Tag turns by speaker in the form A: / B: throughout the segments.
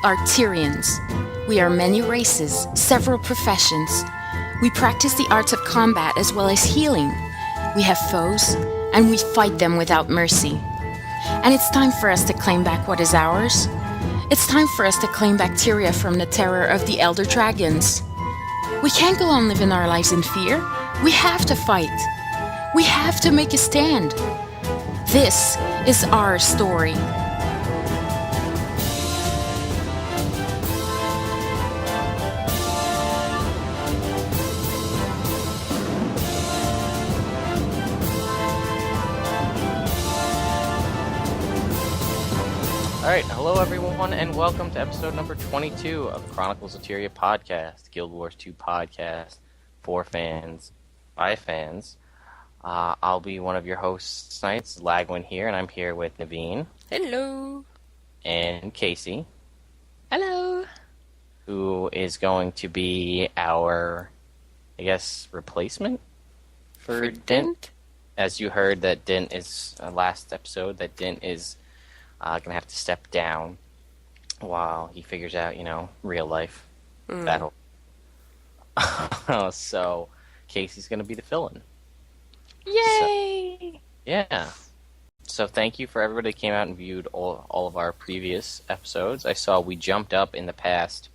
A: are Tyrians. We are many races, several professions. We practice the arts of combat as well as healing. We have foes, and we fight them without mercy. And it's time for us to claim back what is ours. It's time for us to claim back Tyria from the terror of the Elder Dragons. We can't go on living our lives in fear. We have to fight. We have to make a stand. This is our story.
B: Alright, hello everyone, and welcome to episode number 22 of CoTPodcast podcast, Guild Wars 2 podcast, for fans, by fans. I'll be one of your hosts tonight, it's Lagwyn here, and I'm here with Naveen.
C: Hello.
B: And Kaysee.
C: Hello.
B: Who is going to be our, I guess, replacement for Dint. As you heard that Dint is, last episode, that Dint is gonna have to step down while he figures out, real life battle. So Casey's gonna be the fill-in.
C: Yay!
B: So, yeah. So thank you for everybody that came out and viewed all of our previous episodes. I saw we jumped up in the past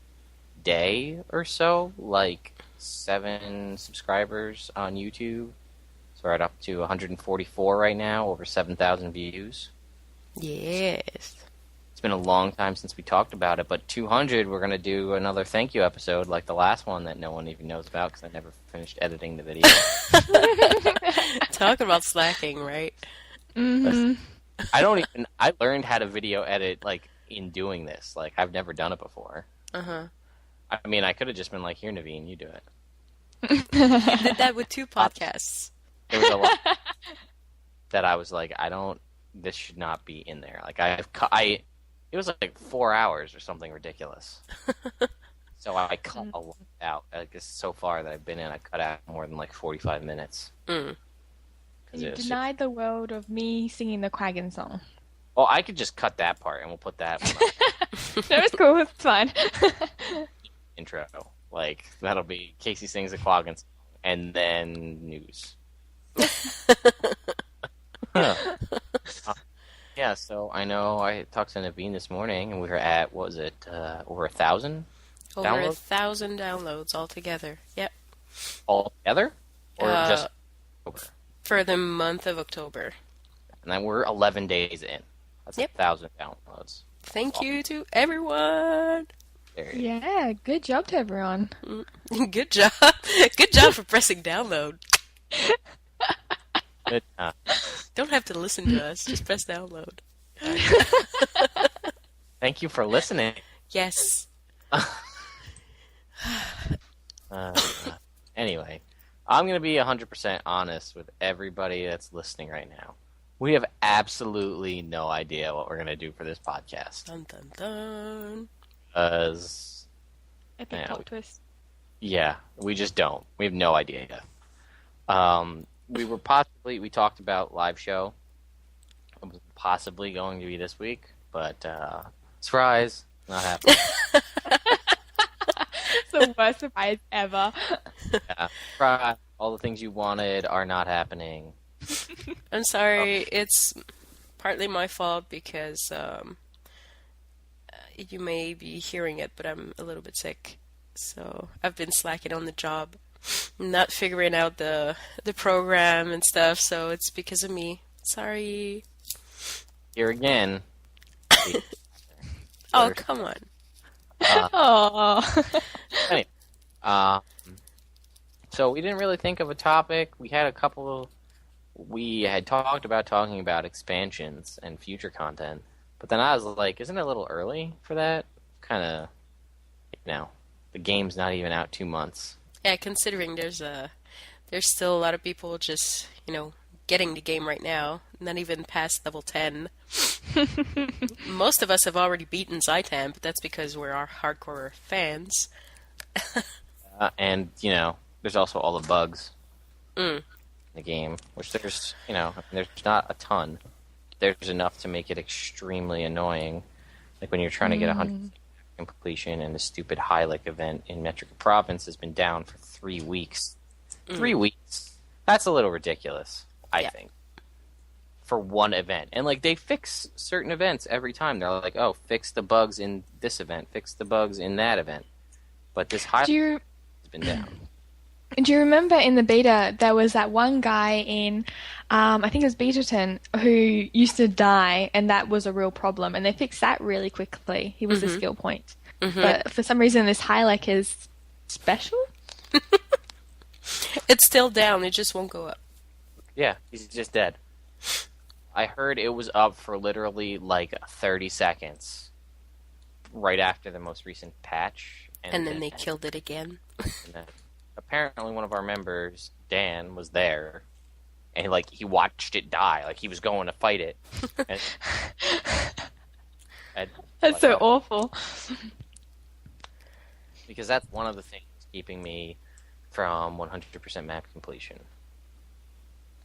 B: day or so, like 7 subscribers on YouTube. So we're up to 144 right now, over 7,000 views.
C: Yes.
B: It's been a long time since we talked about it, but 200, we're going to do another thank you episode like the last one that no one even knows about because I never finished editing the video.
C: Talk about slacking, right?
A: Mm-hmm.
B: I learned how to video edit, in doing this. I've never done it before.
C: Uh-huh.
B: I mean, I could have just been like, here, Naveen, you do it.
C: You did that with 2 podcasts.
B: There was a lot that I was like, this should not be in there. It was 4 hours or something ridiculous. So I cut a lot out. I guess so far that I've been in, I cut out more than 45 minutes.
C: Mm.
D: You denied the world of me singing the Quaggin song.
B: Well, I could just cut that part and we'll put that one up.
D: No, it's cool. It's fine.
B: Intro. That'll be Kaysee sings the Quaggin song and then news. Yeah, so I know I talked to Naveen this morning, and we were at, what was it, over 1,000 downloads?
C: Over 1,000 downloads altogether. Yep.
B: All together? Or just October?
C: For the month of October.
B: And then we're 11 days in. That's 1,000 downloads.
C: Thank you to everyone.
D: Yeah, good job to everyone.
C: Good job. Good job for pressing download.
B: Good.
C: Don't have to listen to us. Just press download.
B: Thank you for listening.
C: Yes.
B: Anyway, I'm going to be 100% honest with everybody that's listening right now. We have absolutely no idea what we're going to do for this podcast.
C: Dun, dun, dun.
B: Because...
D: Epic plot twist.
B: Yeah, we just don't. We have no idea. We talked about live show. It was possibly going to be this week, but surprise, not happening.
D: It's the worst surprise ever.
B: Yeah, surprise, all the things you wanted are not happening.
C: I'm sorry, it's partly my fault because you may be hearing it, but I'm a little bit sick. So I've been slacking on the job. Not figuring out the program and stuff, so it's because of me. Sorry.
B: Here again.
C: Oh, come on.
B: Anyway, so we didn't really think of a topic. We had we had talked about talking about expansions and future content, but then I was like, isn't it a little early for that? Kind of, the game's not even out 2 months.
C: Yeah, considering there's still a lot of people just, getting the game right now, not even past level 10. Most of us have already beaten Zytam, but that's because we're our hardcore fans.
B: And, there's also all the bugs
C: Mm.
B: in the game, which there's not a ton. There's enough to make it extremely annoying. Like when you're trying to get 100 completion, and the stupid Hylic event in Metrica Province has been down for 3 weeks. 3 weeks? That's a little ridiculous, I think. For one event. And, like, they fix certain events every time. They're like, oh, fix the bugs in this event, fix the bugs in that event. But this Hylic has been down.
D: Do you remember in the beta, there was that one guy in, I think it was Betaton, who used to die, and that was a real problem. And they fixed that really quickly. He was a skill point. But for some reason, this Hylic is special?
C: It's still down. It just won't go up.
B: Yeah, he's just dead. I heard it was up for literally, like, 30 seconds right after the most recent patch.
C: And then they killed it again.
B: And then apparently one of our members, Dan, was there, and he watched it die. Like, he was going to fight it. And
D: That's so awful.
B: Because that's one of the things keeping me from 100% map completion.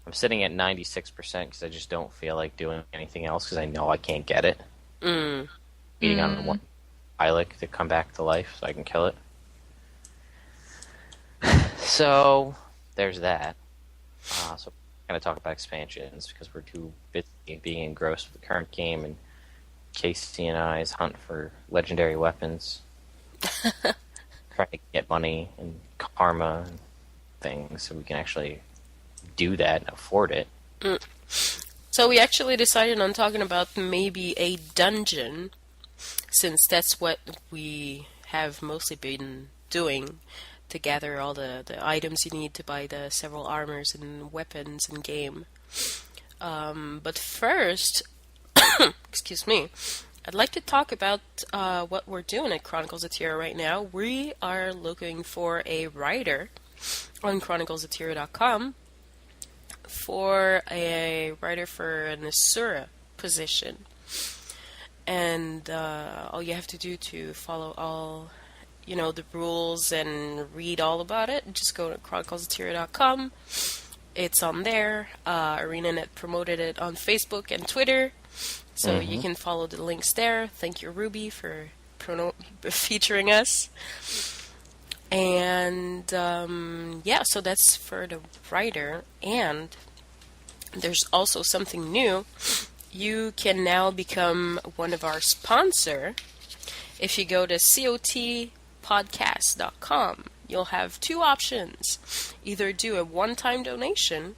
B: I'm sitting at 96% because I just don't feel like doing anything else because I know I can't get it. Beating on one Hylic to come back to life so I can kill it. So, there's that. So, we're going to talk about expansions because we're too busy being engrossed with the current game and Kaysee and I's hunt for legendary weapons. Trying to get money and karma and things so we can actually do that and afford it.
C: So we actually decided on talking about maybe a dungeon, since that's what we have mostly been doing to gather all the items you need to buy the several armors and weapons in game. But first, excuse me, I'd like to talk about what we're doing at Chronicles of Tyria right now. We are looking for a writer on chroniclesoftyria.com for a writer for an asura position. And all you have to do to follow all, the rules and read all about it, just go to chroniclesoftyria.com. It's on there. ArenaNet promoted it on Facebook and Twitter, so you can follow the links there. Thank you, Ruby, for featuring us. And so that's for the writer. And there's also something new. You can now become one of our sponsor. If you go to CoTPodcast.com, you'll have two options. Either do a one-time donation,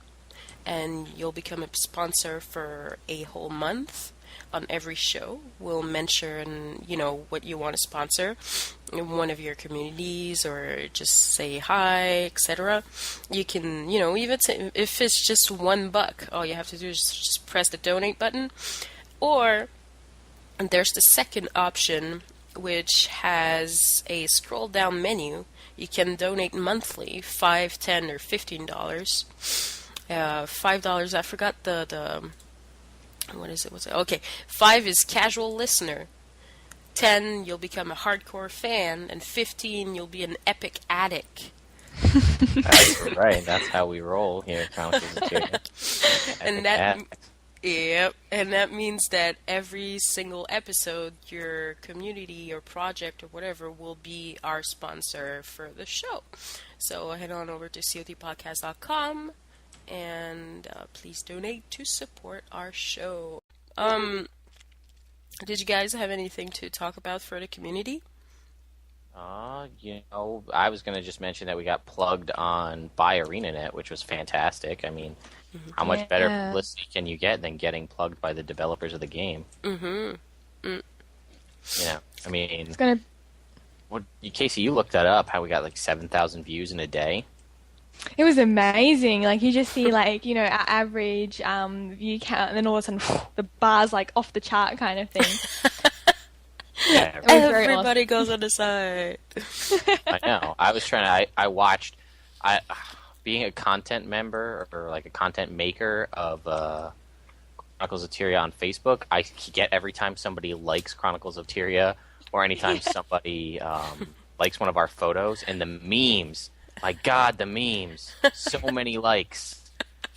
C: and you'll become a sponsor for a whole month. On every show, we'll mention, what you want to sponsor in one of your communities, or just say hi, etc. You can, even if it's just $1, all you have to do is just press the donate button. Or there's the second option, which has a scroll down menu. You can donate monthly, $5, $10, or $15. $5, I forgot the what is it? Okay, 5 is casual listener. 10, you'll become a hardcore fan, and 15, you'll be an epic addict.
B: That's right. That's how we roll here at Chronicles of Tyria.
C: And that means that every single episode, your community or project or whatever will be our sponsor for the show. So head on over to CoTPodcast.com. And please donate to support our show. Did you guys have anything to talk about for the community?
B: I was going to just mention that we got plugged on by ArenaNet, which was fantastic. I mean, how much better publicity can you get than getting plugged by the developers of the game? It's gonna. Kaysee, you looked that up. How we got like 7,000 views in a day.
D: It was amazing. Like, you just see, like, our average view count, and then all of a sudden, the bar's, like, off the chart kind of thing.
B: Yeah,
C: everybody goes on the side.
B: I know. I watched, being a content member, or, like, a content maker of Chronicles of Tyria on Facebook, I get every time somebody likes Chronicles of Tyria, or anytime somebody likes one of our photos, and the memes. My God, the memes. So many likes.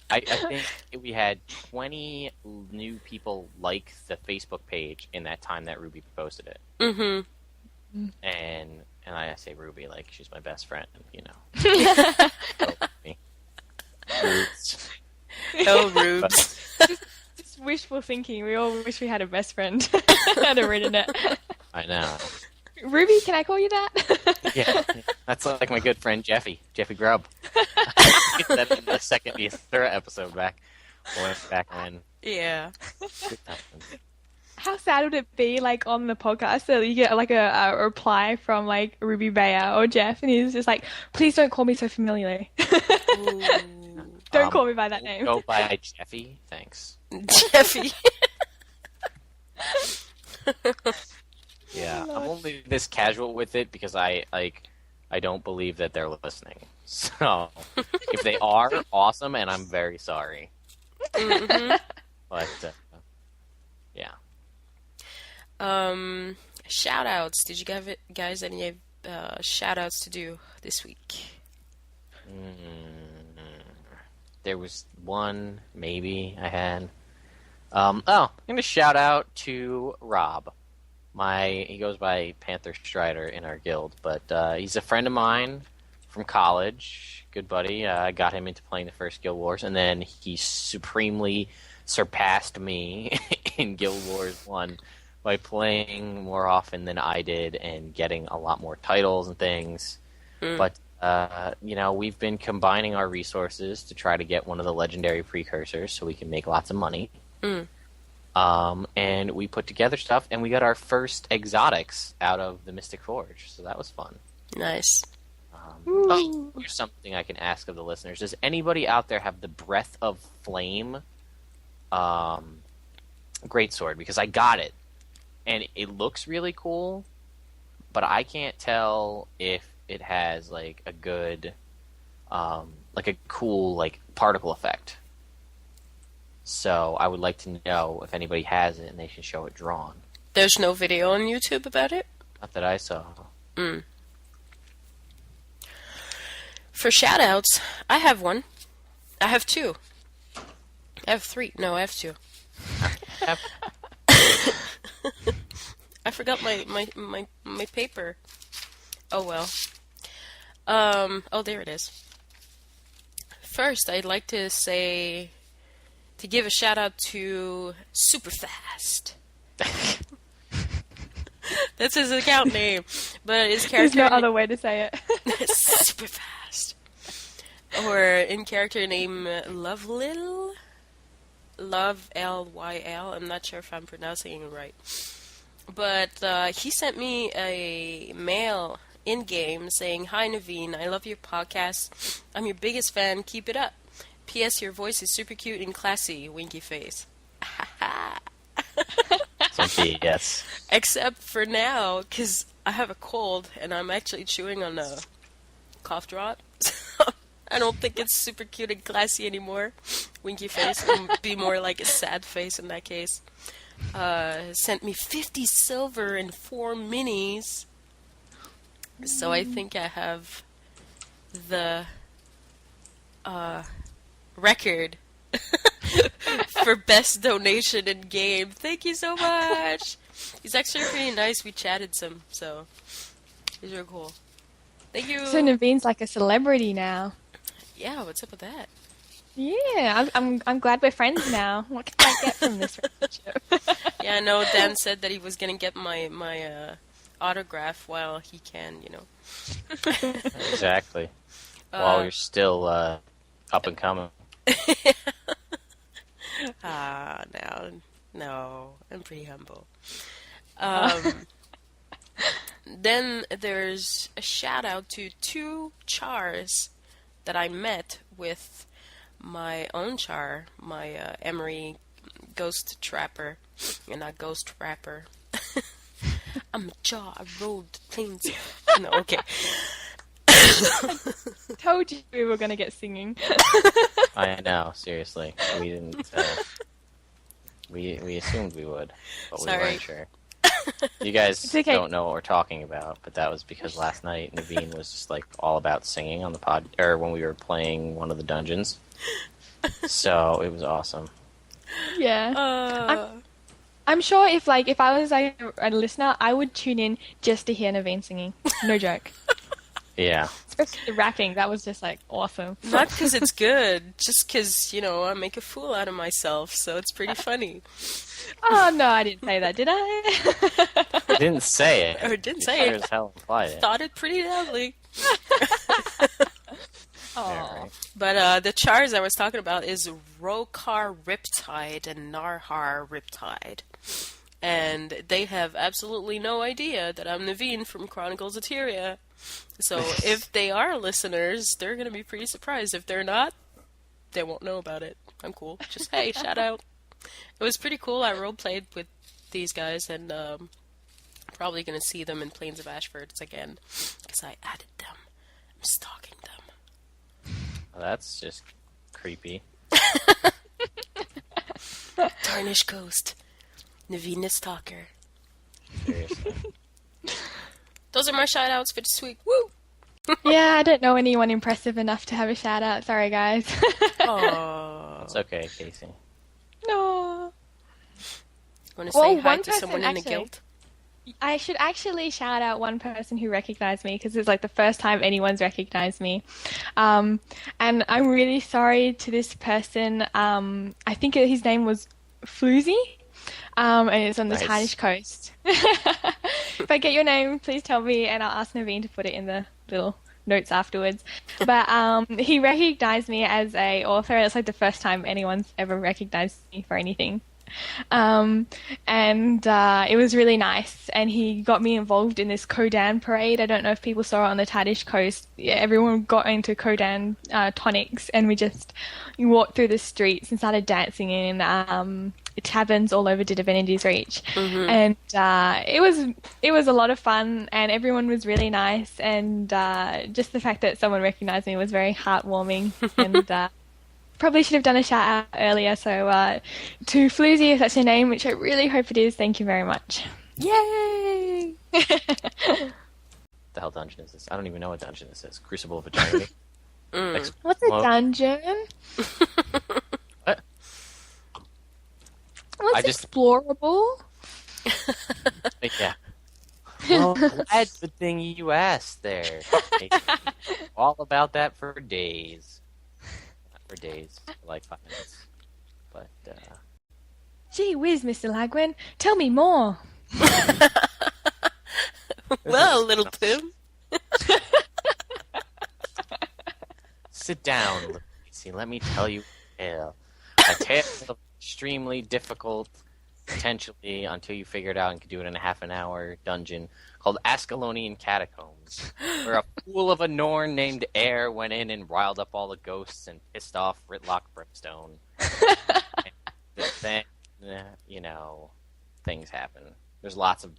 B: I think we had 20 new people like the Facebook page in that time that Ruby posted it. and I say Ruby like she's my best friend, you know. Rubes.
C: Oh, Rubes.
D: Just wishful thinking. We all wish we had a best friend. Had a written it.
B: I know.
D: Ruby, can I call you that?
B: Yeah, that's like my good friend Jeffy Grubb. That in the second Asura episode back when.
C: Yeah.
D: How sad would it be, like, on the podcast that you get, like, a reply from, like, Ruby Bayer or Jeff, and he's just like, please don't call me so familiarly. Don't call me by that name.
B: Go by Jeffy, thanks.
C: Jeffy.
B: Yeah, I'm only this casual with it because I don't believe that they're listening. So, if they are, awesome, and I'm very sorry.
C: Mm-hmm.
B: But, yeah.
C: Shoutouts. Did you guys any shoutouts to do this week?
B: There was one, maybe, I had. I'm going to shout out to Rob. He goes by PantherStrider in our guild, but he's a friend of mine from college. Good buddy. I got him into playing the first Guild Wars, and then he supremely surpassed me in Guild Wars 1 by playing more often than I did and getting a lot more titles and things. But, we've been combining our resources to try to get one of the legendary precursors so we can make lots of money. And we put together stuff, and we got our first exotics out of the Mystic Forge, so that was fun.
C: Nice.
B: Here's something I can ask of the listeners. Does anybody out there have the Breath of Flame greatsword? Because I got it, and it looks really cool, but I can't tell if it has, like, a good, like a cool, like, particle effect. So I would like to know if anybody has it and they can show it drawn.
C: There's no video on YouTube about it?
B: Not that I saw.
C: For shoutouts, I have one. I have two. I have three. No, I have two. I forgot my paper. Oh well. Oh, there it is. First, I'd like to give a shout out to Superfast. That's his account name, but his character.
D: There's no other way to say it.
C: Superfast. Or in character name Lovelyl. Lyl. I'm not sure if I'm pronouncing it right. But he sent me a mail in-game saying, "Hi Naveen, I love your podcast. I'm your biggest fan. Keep it up. P.S. Your voice is super cute and classy. Winky face."
B: Yes.
C: Except for now, because I have a cold and I'm actually chewing on a cough drop. So I don't think it's super cute and classy anymore. Winky face would be more like a sad face in that case. Sent me 50 silver and 4 minis. So I think I have the record for best donation in game. Thank you so much. He's actually pretty nice. We chatted some, so he's real cool. Thank you.
D: So Naveen's like a celebrity now.
C: Yeah, what's up with that?
D: Yeah, I'm glad we're friends now. What can I get from this relationship?
C: Yeah, I know Dan said that he was gonna get my autograph while he can, you know.
B: Exactly. While you're still up and coming.
C: No, I'm pretty humble. Then there's a shout out to 2 chars that I met with my own char, my Emari Ghosttrapper, and not Ghosttrapper. I'm a char, I rode the plains. No, okay.
D: Told you we were going to get singing.
B: I know, seriously. We didn't. We assumed we would, but we weren't sure. You guys don't know what we're talking about, but that was because last night Naveen was just like all about singing on the pod, or when we were playing one of the dungeons. So it was awesome.
D: Yeah. I'm sure if I was like a listener, I would tune in just to hear Naveen singing. No joke.
B: Yeah.
D: Especially the rapping, that was just like awesome.
C: Not because it's good, just because, I make a fool out of myself, so it's pretty funny.
D: Oh no, I didn't say that, did I?
B: I didn't say it.
C: Or didn't
B: You
C: say
B: sure
C: it.
B: as hell implied it.
C: Thought it pretty loudly.
B: Yeah, right.
C: But the chars I was talking about is Rocar Riptide and Narhar Riptide. And they have absolutely no idea that I'm Naveen from Chroniclesoftyria. So if they are listeners, they're going to be pretty surprised. If they're not, they won't know about it. I'm cool. Just, hey, shout out. It was pretty cool. I roleplayed with these guys, and probably going to see them in Plains of Ashfords again, because I added them. I'm stalking them.
B: Well, that's just creepy.
C: Tarnish Ghost. Naveen the Stalker.
B: Seriously.
C: Those are my shout-outs for this week. Woo!
D: Yeah, I don't know anyone impressive enough to have a shout out. Sorry, guys.
C: Aww.
B: It's okay, Kaysee.
D: No.
C: Want to say hi
D: one
C: to someone in the
D: person,
C: guild?
D: I should actually shout out one person who recognized me because it's like the first time anyone's recognized me. And I'm really sorry to this person. I think his name was Floozy. And it's on the
B: Nice.
D: Tarnish coast. If I get your name, please tell me, and I'll ask Naveen to put it in the little notes afterwards. But he recognized me as a author. It's like the first time anyone's ever recognized me for anything. And it was really nice. And he got me involved in this Kodan parade. I don't know if people saw it on the Tarnish coast. Yeah, everyone got into Kodan tonics, and we walked through the streets and started dancing in taverns all over Divinity's Reach.
C: Mm-hmm.
D: And it was a lot of fun, and everyone was really nice, and just the fact that someone recognized me was very heartwarming. And probably should have done a shout out earlier, so to Floozy, if that's your name, which I really hope it is, thank you very much.
C: Yay!
B: What the hell dungeon is this? I don't even know what dungeon this is. Crucible of Eternity?
D: What's a dungeon?
B: What?
D: What's explorable?
B: Yeah. Well, that's the thing you asked there. All about that for days. Not for days, for like 5 minutes. But,
D: Gee whiz, Mr. Lagwyn, tell me more.
C: Well, little Tim.
B: sit down, Lucy. Let me tell you a tale of extremely difficult, potentially, until you figure it out and can do it in a half an hour dungeon called Ascalonian Catacombs, where a fool of a Norn named Air went in and riled up all the ghosts and pissed off Ritlock Brimstone. And then, things happen. There's lots of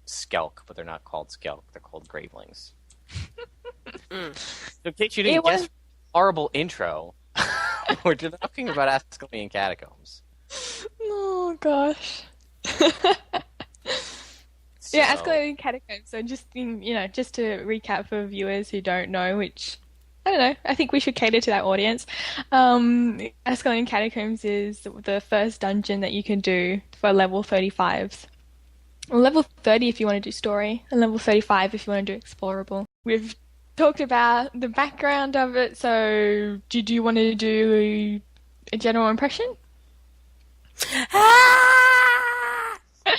B: skelk, but they're not called skelk. They're called gravelings. So in case you didn't guess, horrible intro, we're talking about Ascalonian Catacombs.
D: Oh, gosh.
B: So,
D: Yeah, Ascalonian Catacombs. So just to recap for viewers who don't know, which I don't know, I think we should cater to that audience. Ascalonian Catacombs is the first dungeon that you can do for level 35s. Well, level 30 if you want to do story, and level 35 if you want to do explorable. We've talked about the background of it, so do you want to do a general impression?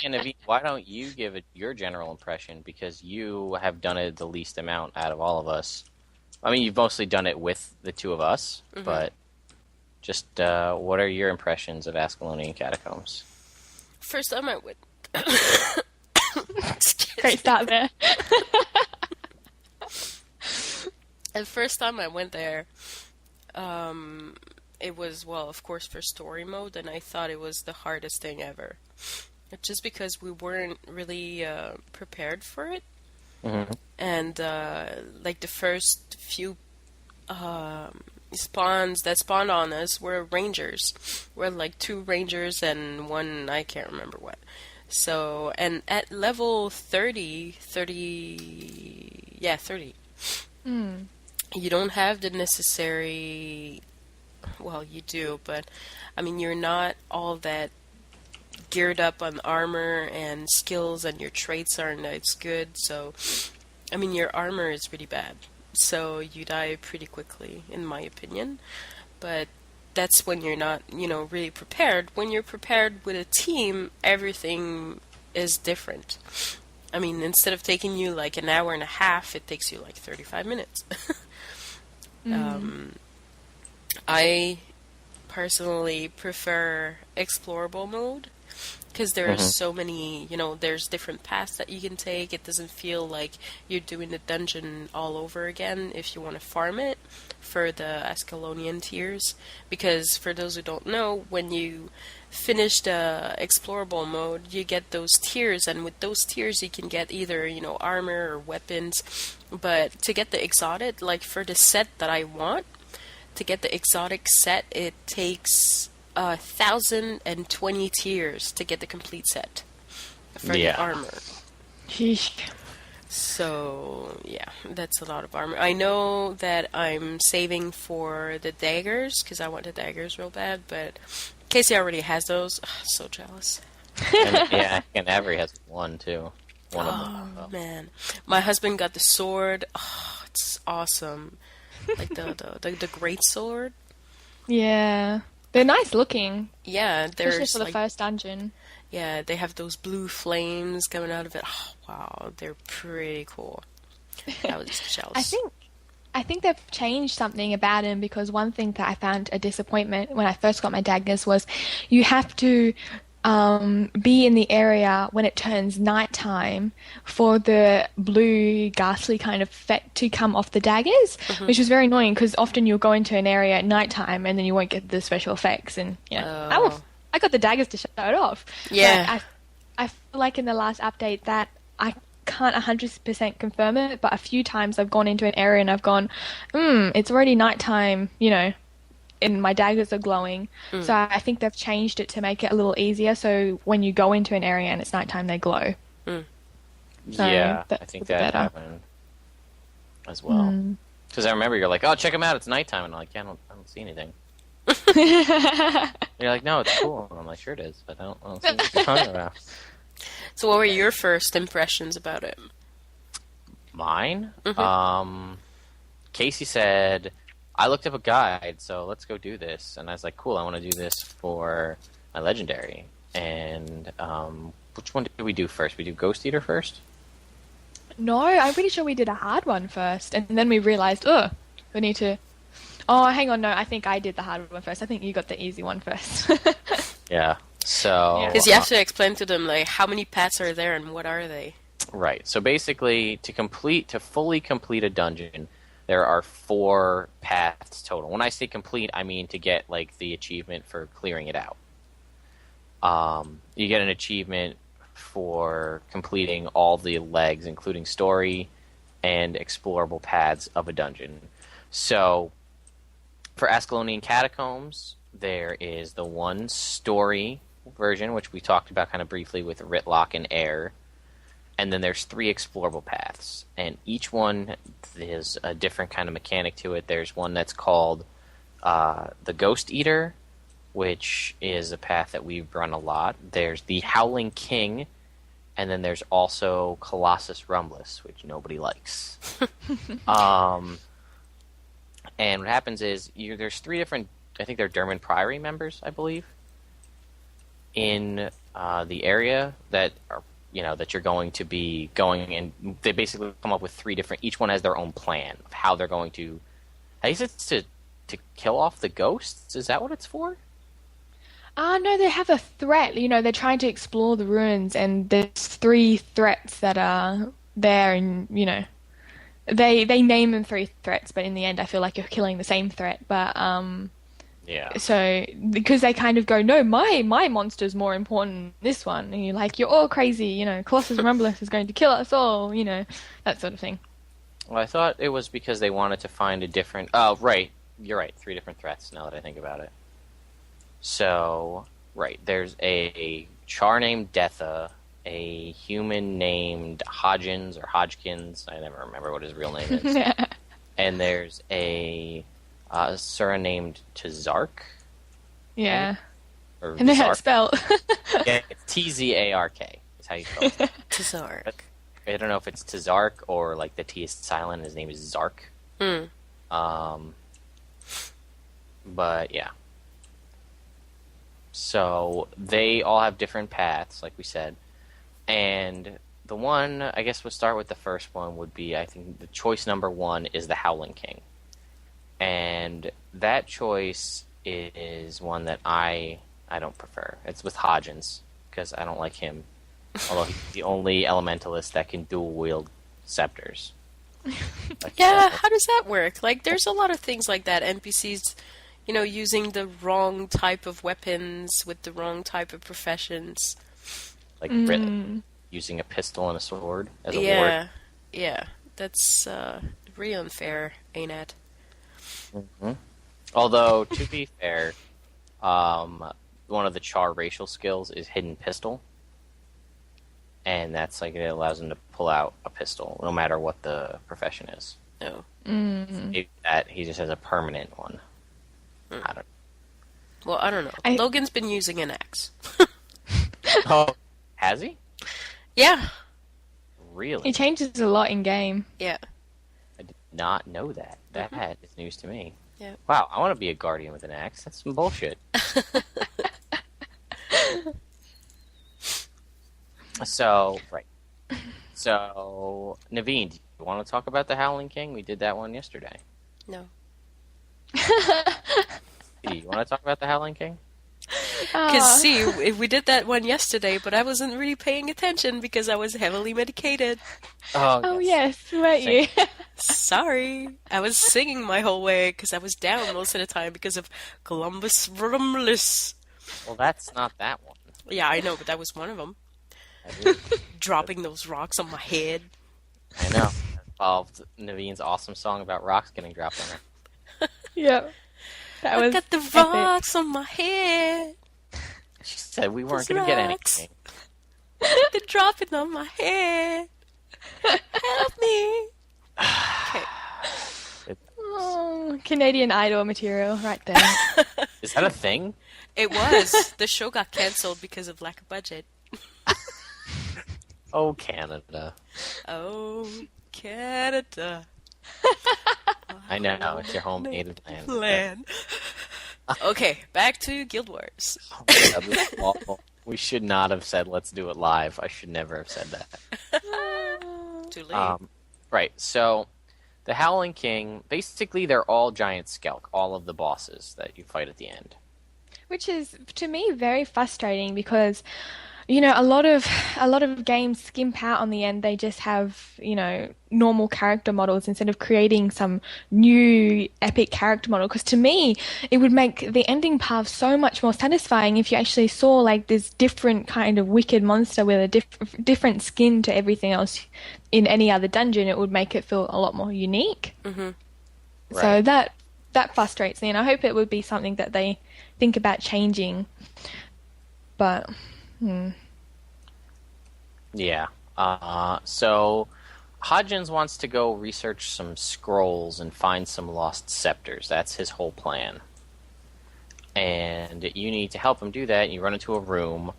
B: And Naveen, why don't you give it your general impression, because you have done it the least amount out of all of us. I mean, you've mostly done it with the two of us, but just what are your impressions of Ascalonian Catacombs?
C: First time I went.
D: Great start there.
C: The first time I went there, it was, well, of course, for story mode, and I thought it was the hardest thing ever. Just because we weren't really prepared for it.
B: Mm-hmm.
C: And, like, the first few spawns that spawned on us were rangers. We're like 2 rangers and 1, I can't remember what. So, and at level 30, you don't have the necessary, well, you do, but, I mean, you're not all that geared up on armor and skills and your traits aren't as good. So, I mean, your armor is pretty bad. So you die pretty quickly, in my opinion. But that's when you're not, really prepared. When you're prepared with a team, everything is different. I mean, instead of taking you like an hour and a half, it takes you like 35 minutes. I personally prefer explorable mode because there are so many, there's different paths that you can take. It doesn't feel like you're doing the dungeon all over again if you want to farm it for the Ascalonian tiers. Because for those who don't know, when you finish the explorable mode, you get those tiers, and with those tiers you can get either, armor or weapons. But to get the exotic, like for the set that I want, to get the exotic set, it takes 1,020 tiers to get the complete set for the armor.
D: Sheesh.
C: So, yeah, that's a lot of armor. I know that I'm saving for the daggers, because I want the daggers real bad, but Kaysee already has those. Ugh, so jealous.
B: And Avery has one, too. One of them.
C: Oh, man. My husband got the sword. Oh, it's awesome. Like the great sword.
D: Yeah. They're nice looking.
C: Yeah,
D: especially for the first dungeon.
C: Yeah, they have those blue flames coming out of it. Oh, wow, they're pretty cool. I was just jealous.
D: I think they've changed something about him, because one thing that I found a disappointment when I first got my daggers was you have to be in the area when it turns nighttime for the blue ghastly kind of effect to come off the daggers, which was very annoying because often you'll go into an area at nighttime and then you won't get the special effects, and I got the daggers to show it off.
C: Yeah.
D: But I feel like in the last update that I can't 100% confirm it, but a few times I've gone into an area and I've gone, it's already nighttime, and my daggers are glowing. So I think they've changed it to make it a little easier, so when you go into an area and it's nighttime, they glow. So
B: yeah, I think that happened as well. Because I remember you're like, oh, check them out, it's nighttime. And I'm like, yeah, I don't see anything. You're like, no, it's cool. And I'm like, sure it is, but I don't see what you're talking about.
C: So what were your first impressions about it?
B: Mine? Kaysee said, I looked up a guide, so let's go do this. And I was like, cool, I want to do this for my legendary. And which one did we do first? We do Ghost Eater first?
D: No, I'm pretty sure we did a hard one first, and then we realized, we need to... Oh, hang on, no, I think I did the hard one first. I think you got the easy one first.
B: Yeah, so...
C: Because you have to explain to them, like, how many paths are there and what are they?
B: Right, so basically, to fully complete a dungeon, there are 4 paths total. When I say complete, I mean to get, like, the achievement for clearing it out. You get an achievement for completing all the legs, including story and explorable paths of a dungeon. So, for Ascalonian Catacombs, there is the one story version, which we talked about kind of briefly with Ritlock and Air. And then there's 3 explorable paths. And each one is a different kind of mechanic to it. There's one that's called the Ghost Eater, which is a path that we've run a lot. There's the Howling King, and then there's also Colossus Rumbless, which nobody likes. And what happens is there's 3 different, I think they're Derman Priory members, I believe, in the area that are, that you're going to be going, and they basically come up with 3 different, each one has their own plan of how they're going to, I guess it's to kill off the ghosts? Is that what it's for?
D: No, they have a threat. They're trying to explore the ruins, and there's 3 threats that are there, and, they name them 3 threats, but in the end I feel like you're killing the same threat. But,
B: yeah.
D: So, because they kind of go, no, my monster's more important than this one, and you're like, you're all crazy, Colossus Rumbless is going to kill us all, that sort of thing.
B: Well, I thought it was because they wanted to find a different... Oh, right. You're right. 3 different threats, now that I think about it. So, right, there's a char named Detha, a human named Hodgins or Hodgkins, I never remember what his real name is, and there's a asura named Tazark.
D: Yeah.
B: Or
D: and they had it spelled.
B: Yeah, it's Tzark is how you spell it.
C: Tzark.
B: I don't know if it's Tzark or like the T is silent. His name is Zark. But yeah. So they all have different paths, like we said. And the one, I guess we'll start with the first one, would be, I think, the choice number 1 is the Howling King. And that choice is one that I don't prefer. It's with Hodgins, because I don't like him. Although he's the only elementalist that can dual wield scepters.
C: Yeah, how does that work? Like, there's a lot of things like that. NPCs, using the wrong type of weapons with the wrong type of professions.
B: Like using a pistol and a sword as a ward.
C: Yeah, that's really unfair, ain't it?
B: Mm-hmm. Although, to be fair, one of the char racial skills is hidden pistol. And that's like, it allows him to pull out a pistol, no matter what the profession is.
C: Oh.
B: Maybe that he just has a permanent one. I don't know.
C: Well, I don't know. Logan's been using an axe.
B: Oh, has he?
C: Yeah.
B: Really?
D: He changes a lot in game.
C: Yeah.
B: I did not know that. That is news to me.
C: Yeah.
B: Wow, I want to be a guardian with an axe. That's some bullshit. So, right. So, Naveen, do you want to talk about the Howling King? We did that one yesterday.
C: No.
B: Do you want to talk about the Howling King?
C: Because, see, we did that one yesterday, but I wasn't really paying attention because I was heavily medicated.
D: Oh yes, weren't you?
C: Sorry. I was singing my whole way because I was down most of the time because of Columbus Rumulus.
B: Well, that's not that one.
C: Yeah, I know, but that was one of them. Dropping those rocks on my head.
B: I know. That involved Naveen's awesome song about rocks getting dropped on her.
D: Yep.
C: I got the rocks on my head.
B: She said we weren't going to get anything.
C: They're dropping on my head. Help me.
B: Okay.
D: Oh, Canadian Idol material right there.
B: Is that a thing?
C: It was. The show got cancelled because of lack of budget.
B: Oh, Canada.
C: Oh, Canada.
B: I know, it's your home native land.
C: Okay, back to Guild Wars.
B: Oh my God, this is awful. We should not have said let's do it live. I should never have said that.
C: Too late.
B: Right, so the Howling King, basically they're all giant skelk, all of the bosses that you fight at the end.
D: Which is, to me, very frustrating because, a lot of games skimp out on the end. They just have, normal character models instead of creating some new epic character model. Because to me, it would make the ending path so much more satisfying if you actually saw like this different kind of wicked monster with a different skin to everything else in any other dungeon. It would make it feel a lot more unique.
C: Mm-hmm.
B: Right.
D: So that frustrates me, and I hope it would be something that they think about changing. But
B: yeah. So Hodgins wants to go research some scrolls and find some lost scepters. That's his whole plan. And you need to help him do that. You run into a room,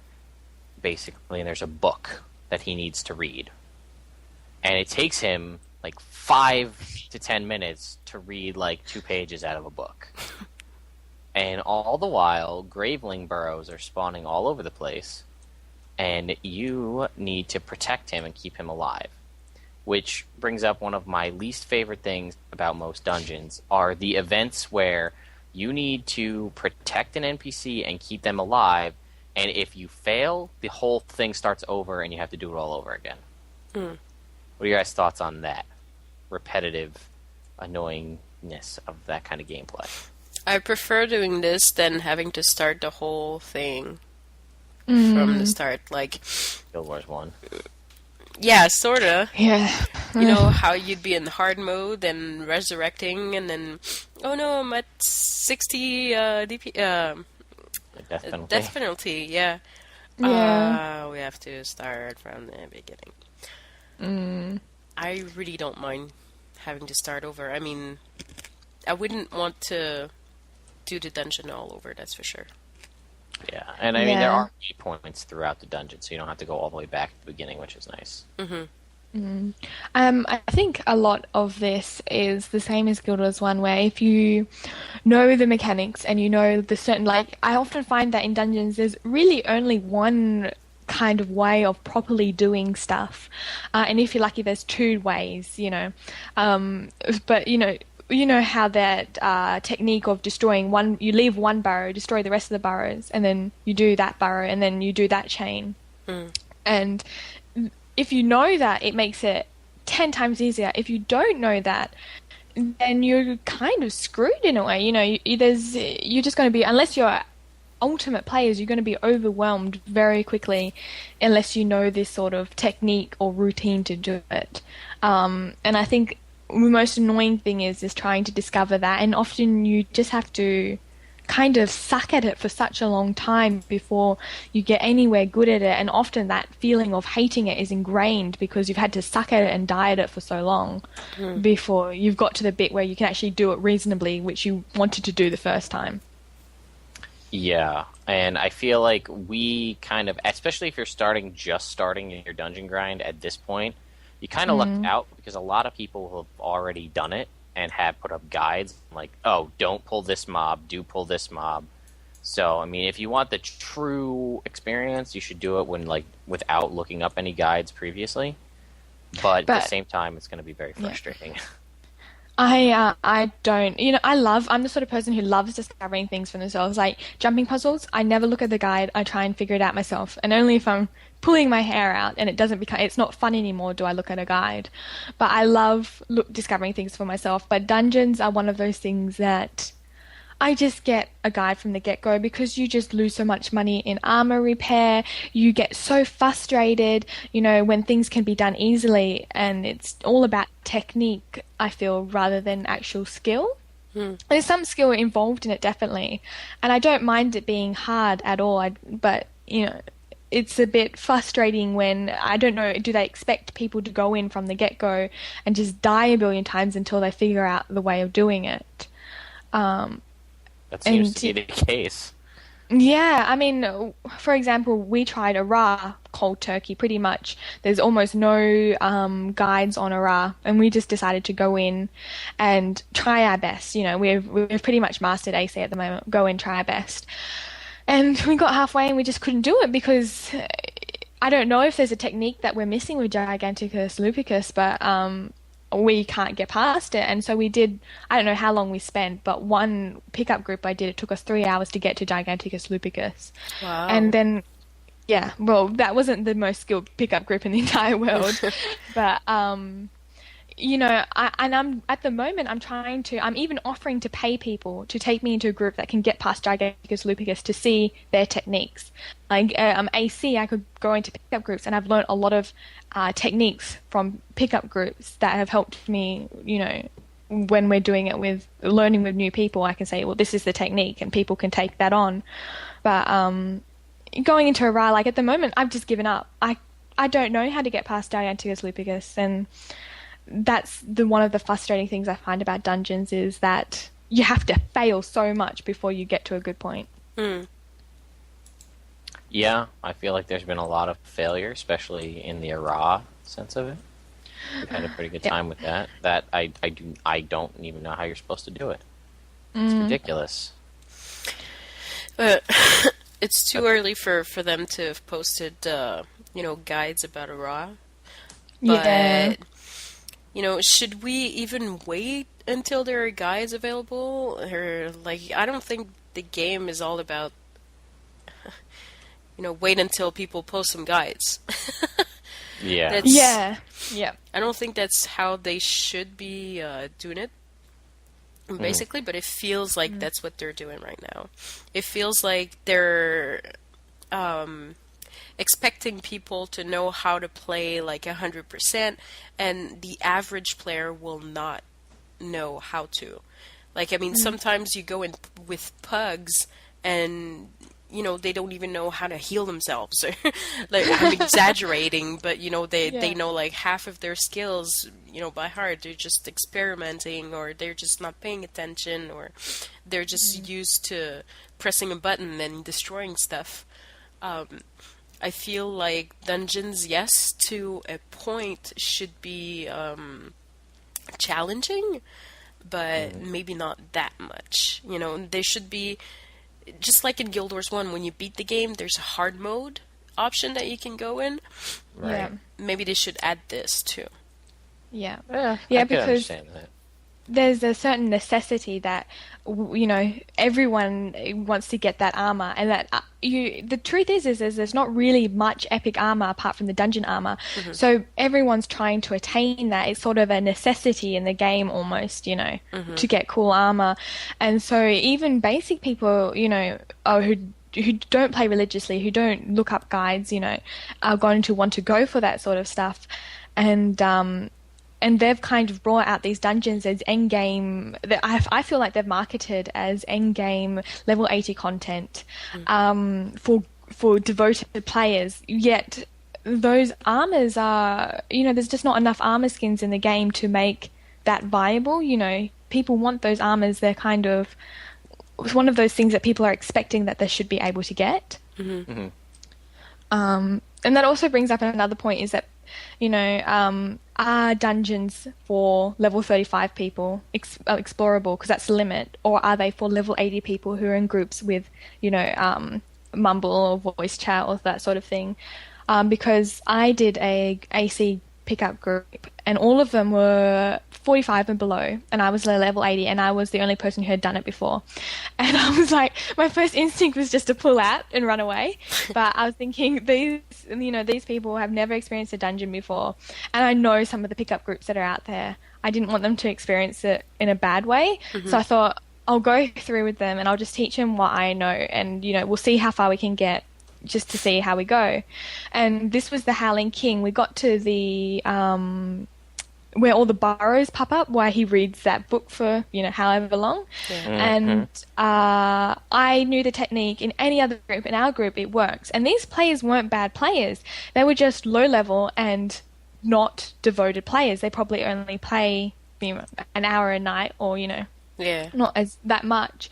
B: basically, and there's a book that he needs to read. And it takes him like 5 to 10 minutes to read like 2 pages out of a book. And all the while, graveling burrows are spawning all over the place. And you need to protect him and keep him alive. Which brings up one of my least favorite things about most dungeons, are the events where you need to protect an NPC and keep them alive, and if you fail, the whole thing starts over and you have to do it all over again. What are your guys' thoughts on that? Repetitive annoyingness of that kind of gameplay.
C: I prefer doing this than having to start the whole thing from the start. Like,
B: Guild Wars 1.
C: Yeah, sorta.
D: yeah.
C: You know how you'd be in hard mode and resurrecting, and then, oh no, I'm at 60 DP.
B: Death penalty.
C: Death penalty, yeah.
D: Yeah.
C: We have to start from the beginning. I really don't mind having to start over. I mean, I wouldn't want to do the dungeon all over, that's for sure.
B: Yeah, and I mean, there
D: Yeah.
B: are waypoints throughout the dungeon, so you don't have to go all the way back to the beginning, which is nice.
D: I think a lot of this is the same as Guild Wars 1, where if you know the mechanics and you know the certain, like, I often find that in dungeons there's really only one kind of way of properly doing stuff. And if you're lucky, there's two ways, you know. But, you know how that technique of destroying one, you leave one burrow, destroy the rest of the burrows, and then you do that burrow, and then you do that chain. And if you know that, it makes it 10 times easier. If you don't know that, then you're kind of screwed in a way. You know, you're just going to be, unless you're ultimate players, you're going to be overwhelmed very quickly unless you know this sort of technique or routine to do it. And I think the most annoying thing is trying to discover that, and often you just have to kind of suck at it for such a long time before you get anywhere good at it, and often that feeling of hating it is ingrained because you've had to suck at it and die at it for so long before you've got to the bit where you can actually do it reasonably, which you wanted to do the first time.
B: Yeah, and I feel like we kind of, especially if you're just starting in your dungeon grind at this point, you kind of lucked out because a lot of people have already done it and have put up guides like, oh, don't pull this mob, do pull this mob. So, I mean, if you want the true experience, you should do it without looking up any guides previously. But at the same time, it's going to be very frustrating.
D: I don't, I'm the sort of person who loves discovering things for themselves. Like jumping puzzles, I never look at the guide, I try and figure it out myself. And only if I'm pulling my hair out and it's not fun anymore do I look at a guide. But I love discovering things for myself. But dungeons are one of those things that I just get a guide from the get-go because you just lose so much money in armor repair. You get so frustrated, when things can be done easily, and it's all about technique, I feel, rather than actual skill. There's some skill involved in it, definitely, and I don't mind it being hard at all, but, it's a bit frustrating when, I don't know, do they expect people to go in from the get-go and just die a billion times until they figure out the way of doing it?
B: That seems to be the case.
D: Yeah, I mean, for example, we tried Ara cold turkey pretty much. There's almost no guides on Ara, and we just decided to go in and try our best. We've pretty much mastered AC at the moment. Go in, try our best. And we got halfway and we just couldn't do it because I don't know if there's a technique that we're missing with Giganticus lupicus, but we can't get past it. And so we did, I don't know how long we spent, but one pickup group I did, it took us 3 hours to get to Giganticus lupicus.
C: Wow.
D: And then, yeah, well, that wasn't the most skilled pickup group in the entire world. But, I'm at the moment, I'm even offering to pay people to take me into a group that can get past Giganticus lupicus to see their techniques. Like AC, I could go into pickup groups, and I've learned a lot of techniques from pickup groups that have helped me, when we're doing it with learning with new people. I can say, well, this is the technique, and people can take that on. But going into Ara, like at the moment, I've just given up. I don't know how to get past Giganticus lupicus, and that's one of the frustrating things I find about dungeons is that you have to fail so much before you get to a good point.
B: Yeah, I feel like there's been a lot of failure, especially in the Ara sense of it. We've had a pretty good time with that. That I don't even know how you're supposed to do it. It's ridiculous.
C: It's too early for them to have posted, guides about Ara. But, should we even wait until there are guides available? Or, I don't think the game is all about, wait until people post some guides.
B: Yeah.
D: Yeah.
C: I don't think that's how they should be doing it, basically, but it feels like that's what they're doing right now. It feels like they're expecting people to know how to play 100%, and the average player will not know how to. Sometimes you go in with pugs, and they don't even know how to heal themselves. Like, I'm exaggerating, but they know like half of their skills, by heart. They're just experimenting, or they're just not paying attention, or they're just used to pressing a button and destroying stuff. I feel like dungeons, yes, to a point, should be challenging, but maybe not that much. They should be, just like in Guild Wars 1, when you beat the game, there's a hard mode option that you can go in.
B: Right.
D: Yeah.
C: Maybe they should add this too.
D: Yeah.
B: I
D: Yeah,
B: can
D: because
B: understand that.
D: there's a certain necessity that everyone wants to get that armor, and that the truth is there's not really much epic armor apart from the dungeon armor. So everyone's trying to attain that. It's sort of a necessity in the game almost, to get cool armor. And so even basic people, who don't play religiously, who don't look up guides, are going to want to go for that sort of stuff. And they've kind of brought out these dungeons as endgame. I feel like they've marketed as endgame level 80 content for devoted players. Yet those armors are, there's just not enough armor skins in the game to make that viable. People want those armors. They're kind of, it's one of those things that people are expecting that they should be able to get. And that also brings up another point, is that are dungeons for level 35 people explorable because that's the limit, or are they for level 80 people who are in groups with mumble or voice chat or that sort of thing? Because I did a AC pickup group and all of them were 45 and below, and I was level 80, and I was the only person who had done it before. And I was like, my first instinct was just to pull out and run away. But I was thinking, these people have never experienced a dungeon before, and I know some of the pickup groups that are out there. I didn't want them to experience it in a bad way, so I thought I'll go through with them and I'll just teach them what I know, and we'll see how far we can get, just to see how we go. And this was the Howling King. We got to the where all the burrows pop up, where he reads that book for however long. And I knew the technique. In any other group, in our group, it works. And these players weren't bad players. They were just low level and not devoted players. They probably only play an hour a night, or not as that much.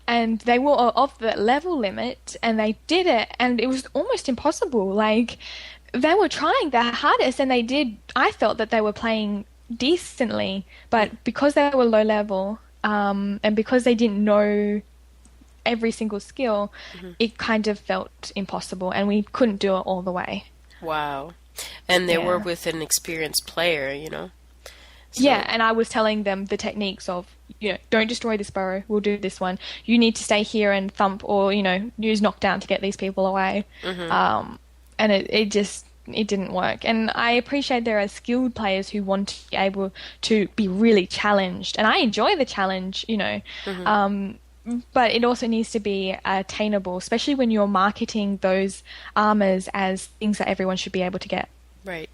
D: And they were of the level limit, and they did it, and it was almost impossible. Like, they were trying their hardest, and I felt that they were playing decently, but because they were low level, and because they didn't know every single skill, it kind of felt impossible, and we couldn't do it all the way.
C: Wow. And they were with an experienced player, So.
D: Yeah, and I was telling them the techniques of, don't destroy this burrow, we'll do this one. You need to stay here and thump, or, use knockdown to get these people away. And it didn't work. And I appreciate there are skilled players who want to be able to be really challenged. And I enjoy the challenge, but it also needs to be attainable, especially when you're marketing those armors as things that everyone should be able to get.
C: Right.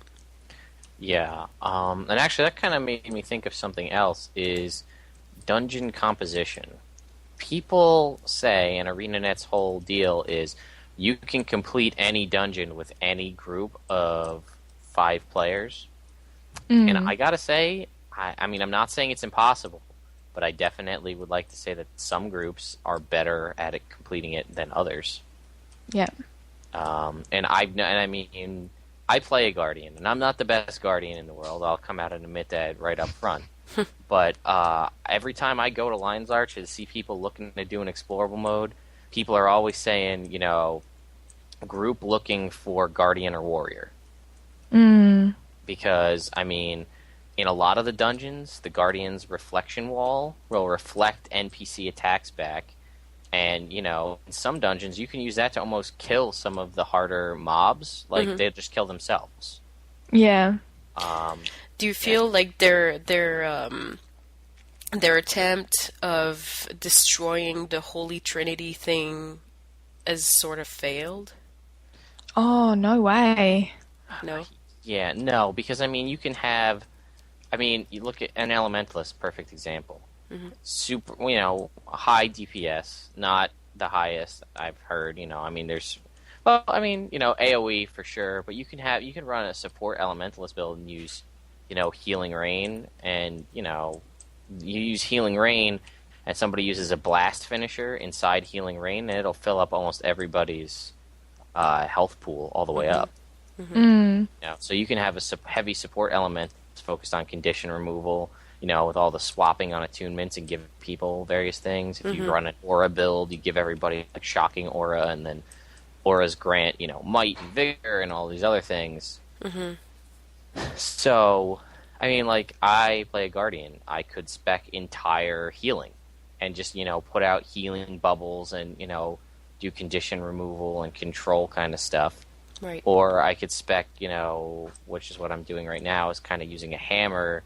B: Yeah, and actually that kind of made me think of something else, is dungeon composition. People say, and ArenaNet's whole deal is, you can complete any dungeon with any group of 5 players. And I gotta say, I mean, I'm not saying it's impossible, but I definitely would like to say that some groups are better at completing it than others.
D: Yeah.
B: And I mean, I play a Guardian, and I'm not the best Guardian in the world. I'll come out and admit that right up front. But every time I go to Lion's Arch and see people looking to do an explorable mode, people are always saying, group looking for Guardian or Warrior. Because, I mean, in a lot of the dungeons, the Guardian's reflection wall will reflect NPC attacks back. And, in some dungeons, you can use that to almost kill some of the harder mobs. Like, they'll just kill themselves.
D: Yeah.
C: Do you feel like their attempt of destroying the Holy Trinity thing has sort of failed?
D: Oh, no way.
C: No?
B: Yeah, no, because, I mean, you can have... I mean, you look at an Elementalist, perfect example. Super, high DPS, not the highest I've heard. I mean, AoE for sure, but you can run a support elementalist build and use, healing rain, and you use healing rain, and somebody uses a blast finisher inside healing rain, and it'll fill up almost everybody's health pool all the way up. So you can have a heavy support element that's focused on condition removal, with all the swapping on attunements, and give people various things. If you run an aura build, you give everybody like shocking aura, and then auras grant, might and vigor and all these other things. So, I mean, like, I play a guardian. I could spec entire healing and just, put out healing bubbles and, do condition removal and control kind of stuff.
C: Right.
B: Or I could spec, which is what I'm doing right now, is kind of using a hammer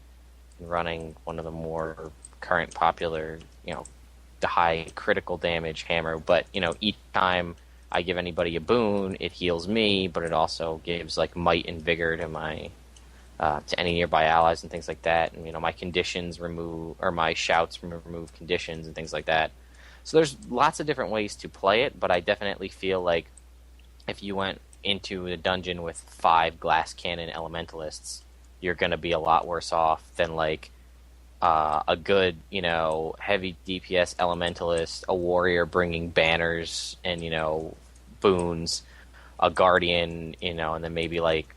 B: and running one of the more current popular, the high critical damage hammer. But, each time I give anybody a boon, it heals me, but it also gives, like, might and vigor to my to any nearby allies and things like that. And, my conditions remove, or my shouts remove conditions and things like that. So there's lots of different ways to play it, but I definitely feel like if you went into a dungeon with 5 glass cannon elementalists, you're going to be a lot worse off than, like, a good, heavy DPS elementalist, a warrior bringing banners and, boons, a guardian, and then maybe, like,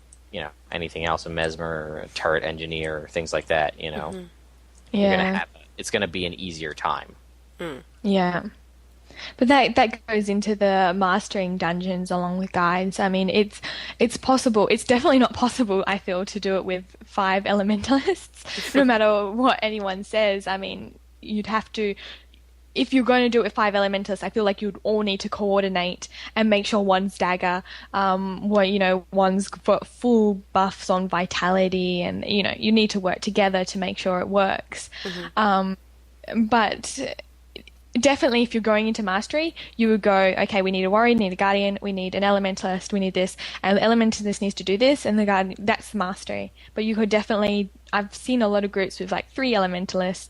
B: anything else, a mesmer, a turret engineer, things like that,
D: Yeah.
B: It's going to be an easier time.
D: Yeah. But that goes into the mastering dungeons along with guides. I mean, it's possible. It's definitely not possible, I feel, to do it with 5 elementalists, no matter what anyone says. I mean, you'd have to, if you're going to do it with 5 elementalists, I feel like you'd all need to coordinate and make sure one's dagger, one's got full buffs on vitality, and, you need to work together to make sure it works. But definitely, if you're going into mastery, you would go, okay, we need a warrior, we need a guardian, we need an elementalist, we need this, and the elementalist needs to do this, and the guardian, that's mastery. But you could definitely, I've seen a lot of groups with like 3 elementalists,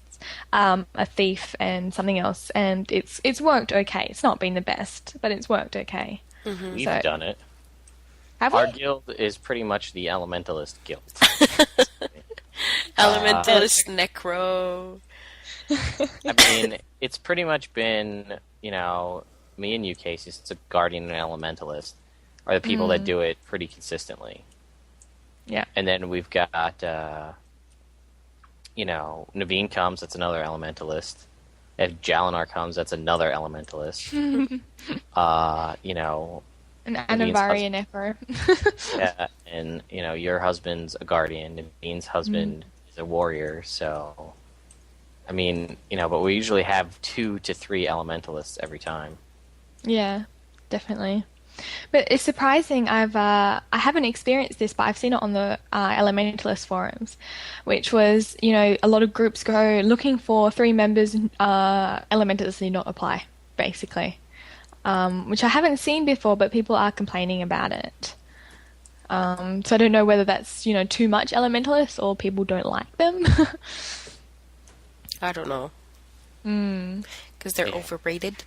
D: a thief, and something else, and it's worked okay. It's not been the best, but it's worked okay.
B: We've done it.
D: Have
B: Our
D: we?
B: guild is pretty much the elementalist guild.
C: Elementalist necro.
B: I mean, it's pretty much been, me and you, Kaysee, it's a guardian and elementalist, are the people that do it pretty consistently.
D: Yeah.
B: And then we've got, Naveen comes, that's another elementalist. If Jalinar comes, that's another elementalist.
D: An Anavarian Echo.
B: Yeah, and, your husband's a guardian, Naveen's husband is a warrior, so... I mean, but we usually have 2 to 3 elementalists every time.
D: Yeah, definitely. But it's surprising. I haven't experienced this, but I've seen it on the elementalist forums, which was, a lot of groups go looking for 3 members. Elementalists need not apply, basically, which I haven't seen before, but people are complaining about it. So I don't know whether that's, too much elementalists or people don't like them.
C: I don't know. Because they're overrated.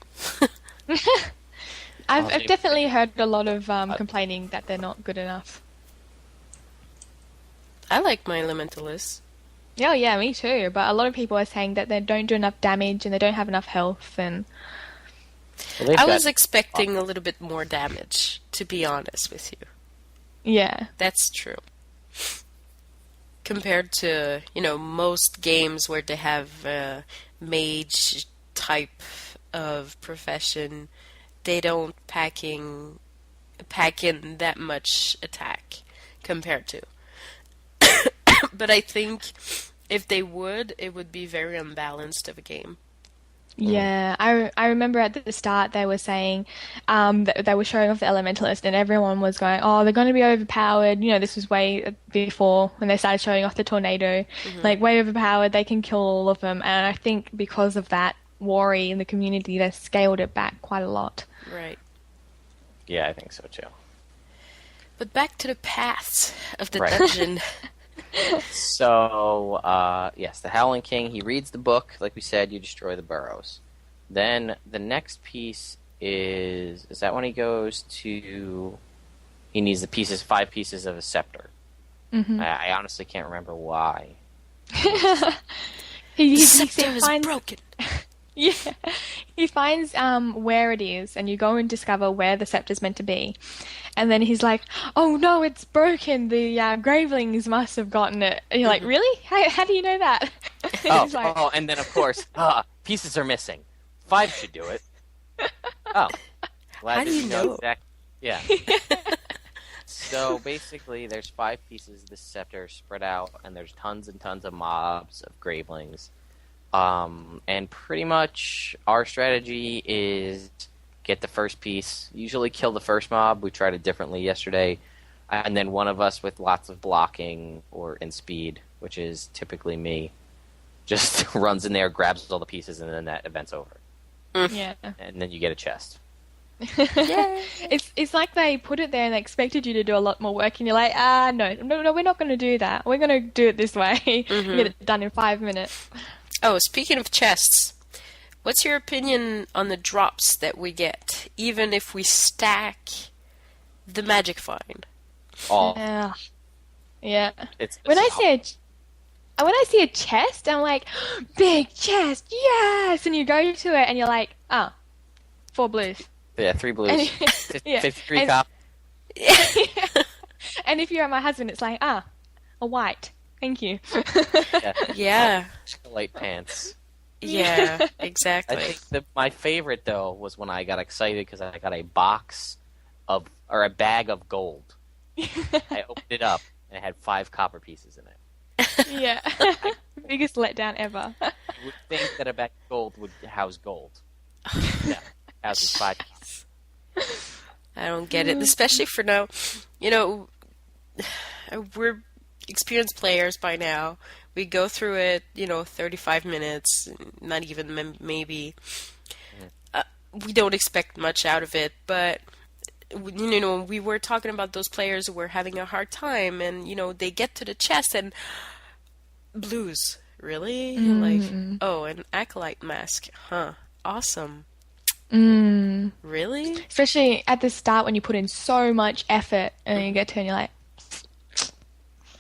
D: I've definitely heard a lot of complaining that they're not good enough.
C: I like my elementalists.
D: Oh yeah, me too. But a lot of people are saying that they don't do enough damage and they don't have enough health. And
C: I was expecting a little bit more damage, to be honest with you.
D: Yeah,
C: that's true. Compared to, most games where they have a mage type of profession, they don't pack in that much attack compared to. But I think if they would, it would be very unbalanced of a game.
D: Yeah, I remember at the start they were saying that they were showing off the elementalist and everyone was going, oh, they're going to be overpowered. This was way before when they started showing off the tornado. Like, way overpowered, they can kill all of them. And I think because of that worry in the community, they scaled it back quite a lot.
C: Right.
B: Yeah, I think so too.
C: But back to the paths of the dungeon.
B: So, yes, the Howling King, he reads the book. Like we said, you destroy the burrows. Then the next piece is that when he goes to... He needs the 5 pieces of a scepter.
D: Mm-hmm.
B: I honestly can't remember why.
C: The scepter is broken.
D: Yeah, he finds where it is, and you go and discover where the scepter's meant to be. And then he's like, "Oh no, it's broken. The gravelings must have gotten it." And you're like, "Really? How do you know that?"
B: And then of course, pieces are missing. 5 should do it. Oh, glad
C: how do you know?
B: Exactly. Yeah. So basically, there's 5 pieces of the scepter spread out, and there's tons and tons of mobs of gravelings. And pretty much our strategy is get the first piece, usually kill the first mob. We tried it differently yesterday. And then one of us with lots of blocking or in speed, which is typically me, just runs in there, grabs all the pieces, and then that event's over.
D: Yeah.
B: And then you get a chest.
D: Yeah. It's like they put it there and they expected you to do a lot more work, and you're like, no, we're not going to do that. We're going to do it this way. Get it done in 5 minutes.
C: Oh, speaking of chests, what's your opinion on the drops that we get, even if we stack the magic find?
B: Oh,
D: Yeah.
B: it's
D: When I see a chest, I'm like, big chest, yes! And you go to it and you're like, 4 blues.
B: Yeah, 3 blues.
D: Yeah.
B: 53 cop.
D: And if you're my husband, it's like, a white. Thank you.
C: Yeah.
B: Light pants.
C: Yeah, exactly.
B: I think my favorite, though, was when I got excited because I got a bag of gold. I opened it up, and it had 5 copper pieces in it.
D: Yeah. Biggest letdown ever.
B: You would think that a bag of gold would house gold. Yeah, houses 5 pieces.
C: I don't get it, especially for now. You know, we're experienced players by now. We go through it, 35 minutes, not even maybe. We don't expect much out of it, but we were talking about those players who were having a hard time, and they get to the chest and blues. Really? Like, oh, an acolyte mask, huh? Awesome. Really?
D: Especially at the start when you put in so much effort and you get to it and you're like...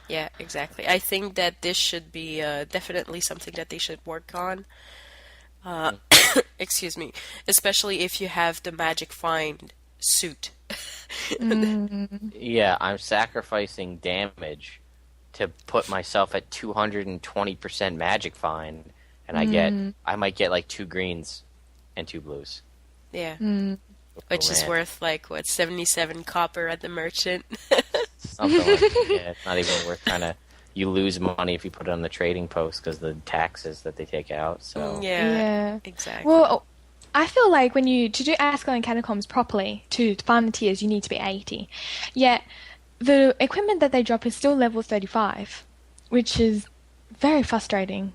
C: Yeah, exactly. I think that this should be definitely something that they should work on. Excuse me. Especially if you have the magic find suit.
B: Yeah, I'm sacrificing damage to put myself at 220% magic find, and I might get like 2 greens and 2 blues.
C: Yeah. Which is worth 77 copper at the merchant.
B: Something like that. Yeah, it's not even worth you lose money if you put it on the trading post because the taxes that they take out. So
C: yeah, exactly.
D: Well, I feel like to do Ascalonian Catacombs properly, to farm the tiers, you need to be 80. Yet, the equipment that they drop is still level 35, which is very frustrating.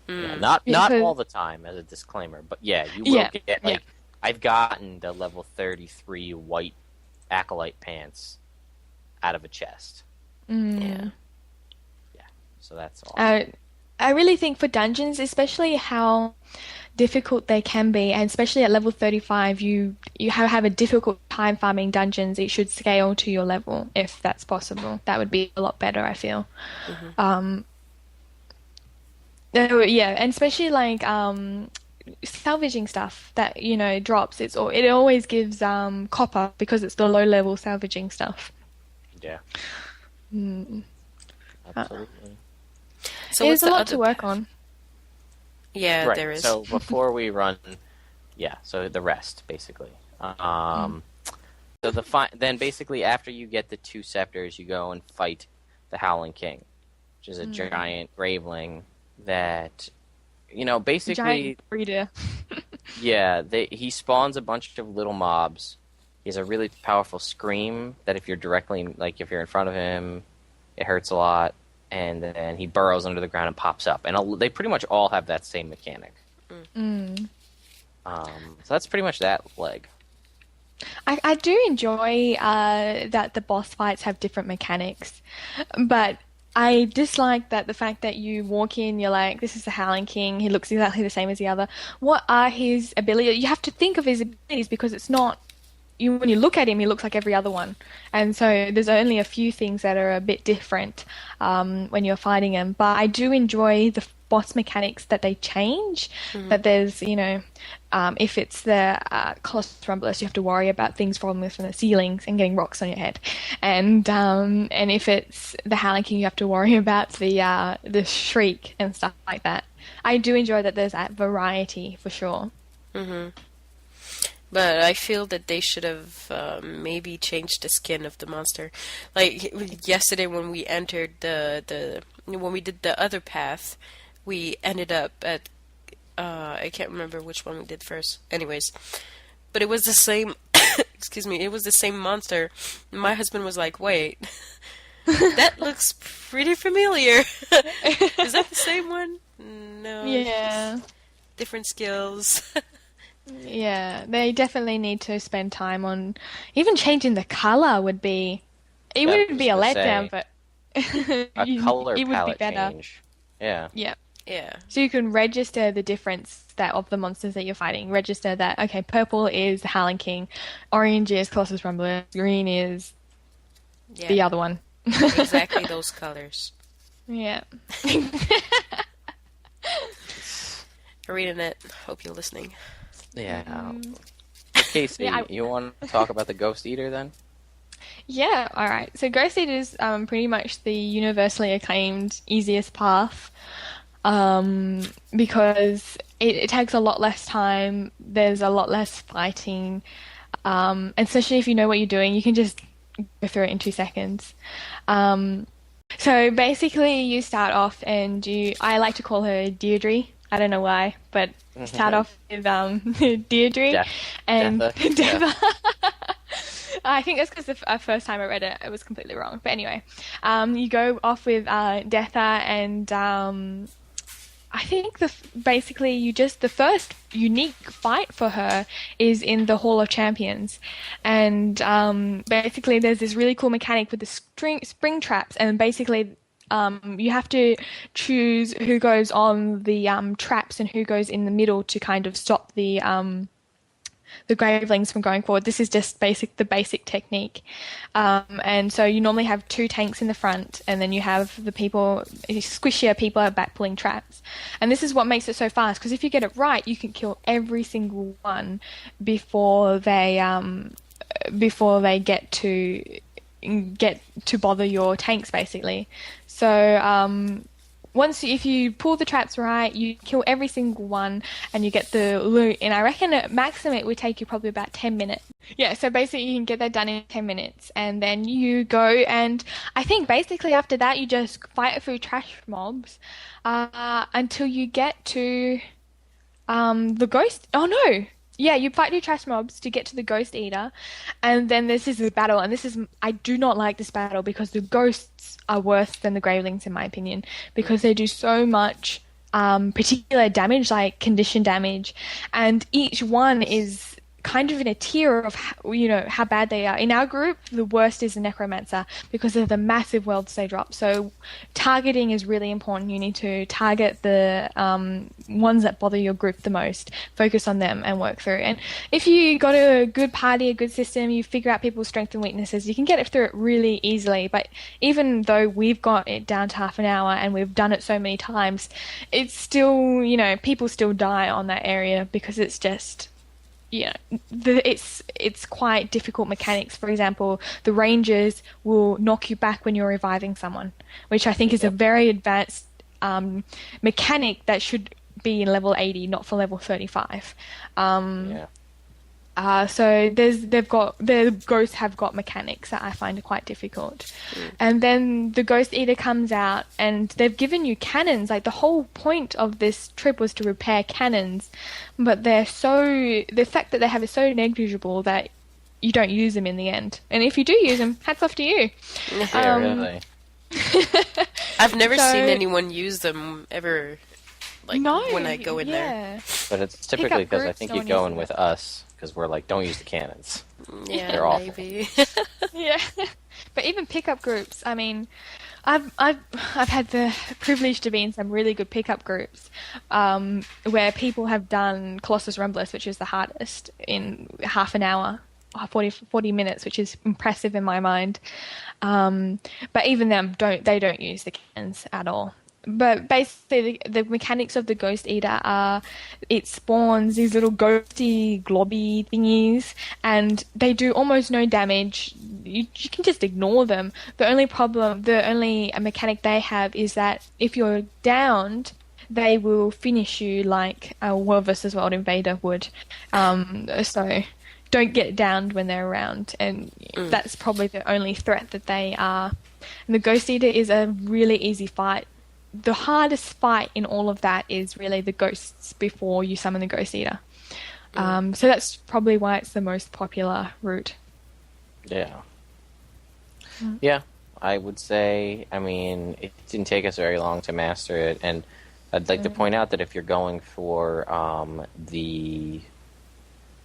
B: Yeah, not all the time, as a disclaimer, but yeah, you will get, I've gotten the level 33 white acolyte pants out of a chest.
C: Yeah.
B: So that's awesome.
D: I really think for dungeons, especially how difficult they can be, and especially at level 35, you have a difficult time farming dungeons. It should scale to your level if that's possible. That would be a lot better, I feel. And especially like salvaging stuff that drops. It always gives copper because it's the low level salvaging stuff.
B: Yeah. Absolutely.
C: So
D: there's a lot to work on.
C: Yeah,
B: right.
C: there is.
B: So before we run, so the rest basically. So then basically after you get the 2 scepters, you go and fight the Howling King, which is a giant graveling that basically
D: Giant breeder.
B: he spawns a bunch of little mobs. He has a really powerful scream that if you're if you're in front of him, it hurts a lot. And then he burrows under the ground and pops up. And they pretty much all have that same mechanic. So that's pretty much that leg.
D: I do enjoy that the boss fights have different mechanics. But I dislike that the fact that you walk in, you're like, this is the Howling King. He looks exactly the same as the other. What are his abilities? You have to think of his abilities because it's not. When you look at him, he looks like every other one, and so there's only a few things that are a bit different when you're fighting him. But I do enjoy the boss mechanics that they change. That there's, if it's the Colossus Rumblers, you have to worry about things falling from the ceilings and getting rocks on your head, and if it's the Howling King, you have to worry about the Shriek and stuff like that. I do enjoy that there's that variety for sure.
C: But I feel that they should have maybe changed the skin of the monster. Like yesterday when we entered when we did the other path, we ended up at I can't remember which one we did first. Anyways, but it was the same. Excuse me, it was the same monster. My husband was like, "Wait, that looks pretty familiar. Is that the same one?" No.
D: Yeah.
C: Different skills.
D: Yeah, they definitely need to spend time on even changing the color would be. It
B: Yeah, I
D: would
B: was
D: be a
B: gonna
D: letdown,
B: say,
D: but
B: A color
D: it would be
B: palette
D: better.
B: change. Yeah.
D: Yeah.
C: Yeah.
D: So you can register the difference of the monsters that you're fighting. Register that, okay, purple is the Howling King, orange is Colossus Rumbler, green is the other one.
C: Exactly those colors.
D: Yeah.
C: Reading it. Hope you're listening.
B: Yeah. Kaysee, you want to talk about the Ghost Eater then?
D: Yeah, alright. So Ghost Eater is pretty much the universally acclaimed easiest path because it takes a lot less time, there's a lot less fighting, and especially if you know what you're doing, you can just go through it in 2 seconds. So basically you start off and I like to call her Deirdre. I don't know why, but start off with Deirdre and
B: Detha.
D: I think that's because the first time I read it, it was completely wrong. But anyway, you go off with Detha, and I think basically the first unique fight for her is in the Hall of Champions, and basically there's this really cool mechanic with the spring traps, and basically you have to choose who goes on the traps and who goes in the middle to kind of stop the Gravelings from going forward. This is just the basic technique. And so you normally have 2 tanks in the front, and then you have the squishier people at back pulling traps. And this is what makes it so fast, because if you get it right, you can kill every single one before they get to bother your tanks, basically. So if you pull the traps right, you kill every single one and you get the loot. And I reckon at maximum it would take you probably about 10 minutes. Yeah, so basically you can get that done in 10 minutes. And then you go, and I think basically after that you just fight through trash mobs until you get to the ghost. Oh no! Yeah, you fight your trash mobs to get to the Ghost Eater, and then this is the battle, and I do not like this battle because the ghosts are worse than the Gravelings in my opinion, because they do so much particular damage, like condition damage, and each one is kind of in a tier of how bad they are. In our group, the worst is the Necromancer because of the massive worlds they drop. So targeting is really important. You need to target the ones that bother your group the most, focus on them and work through. And if you got a good party, a good system, you figure out people's strengths and weaknesses, you can get it through it really easily. But even though we've got it down to half an hour and we've done it so many times, it's still, people still die on that area because it's just it's quite difficult mechanics. For example, the rangers will knock you back when you're reviving someone, which I think is a very advanced mechanic that should be in level 80, not for level 35. So the ghosts have got mechanics that I find are quite difficult. And then the Ghost Eater comes out, and they've given you cannons. Like, the whole point of this trip was to repair cannons, but the fact that they have is so negligible that you don't use them in the end. And if you do use them, hats off to you.
B: Yeah, really.
C: I've never seen anyone use them ever. When I go in there.
B: But it's typically because I think you go in with us, because we're like, don't use the cannons.
C: Yeah,
B: they're awful.
C: maybe.
D: Yeah. But even pickup groups, I mean, I've had the privilege to be in some really good pickup groups, where people have done Colossus Rumblus, which is the hardest, in half an hour, 40 minutes, which is impressive in my mind. But even them don't use the cans at all. But basically, the mechanics of the Ghost Eater are it spawns these little ghosty, globby thingies, and they do almost no damage. You can just ignore them. The only mechanic they have is that if you're downed, they will finish you like a World vs. World Invader would. So don't get downed when they're around, and that's probably the only threat that they are. And the Ghost Eater is a really easy fight. The hardest fight in all of that is really the ghosts before you summon the Ghost Eater. So that's probably why it's the most popular route.
B: Yeah. Yeah, I would say, I mean, it didn't take us very long to master it, and I'd like to point out that if you're going for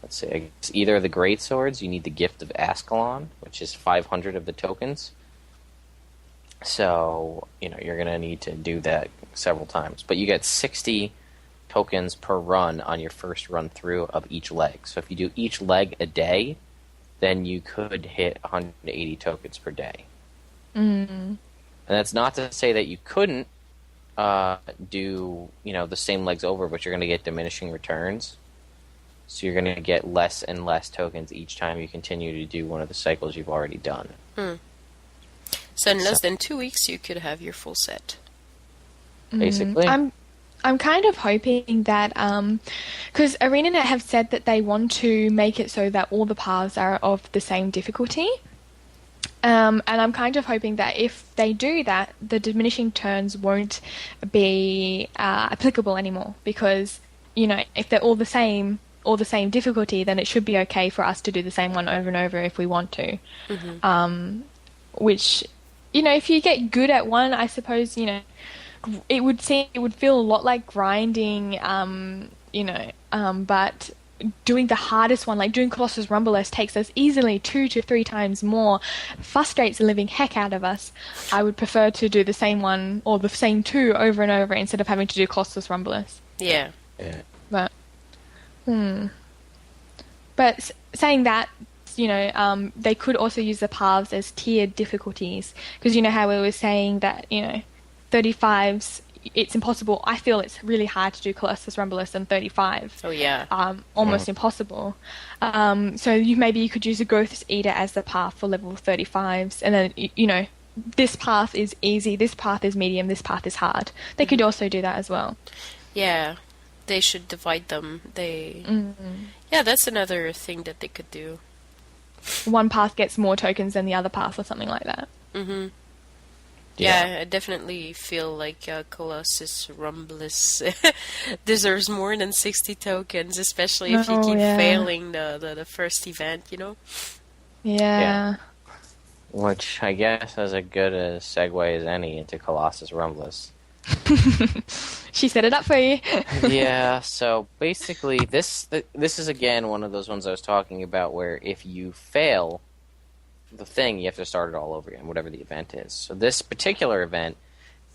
B: let's say, I guess either of the Great Swords, you need the Gift of Ascalon, which is 500 of the tokens. So, you're going to need to do that several times. But you get 60 tokens per run on your first run through of each leg. So if you do each leg a day, then you could hit 180 tokens per day. And that's not to say that you couldn't do, the same legs over, but you're going to get diminishing returns. So you're going to get less and less tokens each time you continue to do one of the cycles you've already done.
C: So in less than 2 weeks, you could have your full set.
B: Basically.
D: I'm kind of hoping that, because ArenaNet have said that they want to make it so that all the paths are of the same difficulty. And I'm kind of hoping that if they do that, the diminishing turns won't be applicable anymore. Because, if they're all the same difficulty, then it should be okay for us to do the same one over and over if we want to. Which, if you get good at one, I suppose, it would feel a lot like grinding, but doing the hardest one, like doing Colossus Rumblus, takes us easily 2 to 3 times more, frustrates the living heck out of us. I would prefer to do the same one, or the same 2 over and over, instead of having to do Colossus Rumblus.
C: Yeah.
D: But, But saying that, they could also use the paths as tiered difficulties, because how we were saying that 35s, it's impossible. I feel it's really hard to do Colossus Rumblus and 35.
C: Oh yeah.
D: Almost impossible. So maybe you could use a Ghost Eater as the path for level 35s, and then this path is easy, this path is medium, this path is hard. They could also do that as well.
C: Yeah. They should divide them. Yeah, that's another thing that they could do.
D: One path gets more tokens than the other path, or something like that.
C: Yeah, I definitely feel like Colossus Rumblus deserves more than 60 tokens, especially if you keep failing the first event,
D: Yeah.
B: Which I guess is as good a segue as any into Colossus Rumblus.
D: She set it up for you.
B: Yeah, so basically this is again one of those ones I was talking about where if you fail the thing, you have to start it all over again, whatever the event is. So this particular event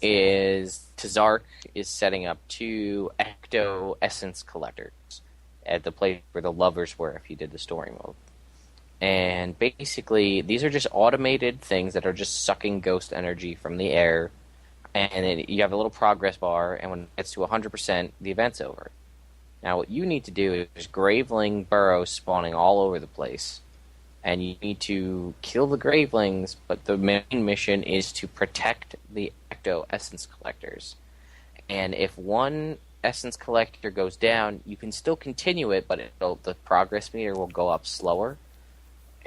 B: is Tazark is setting up 2 Ecto Essence Collectors at the place where the lovers were if you did the story mode. And basically, these are just automated things that are just sucking ghost energy from the air. And then you have a little progress bar, and when it gets to 100%, the event's over. Now, what you need to do is Graveling burrows spawning all over the place. And you need to kill the Gravelings, but the main mission is to protect the Ecto Essence Collectors. And if one Essence Collector goes down, you can still continue it, but the progress meter will go up slower.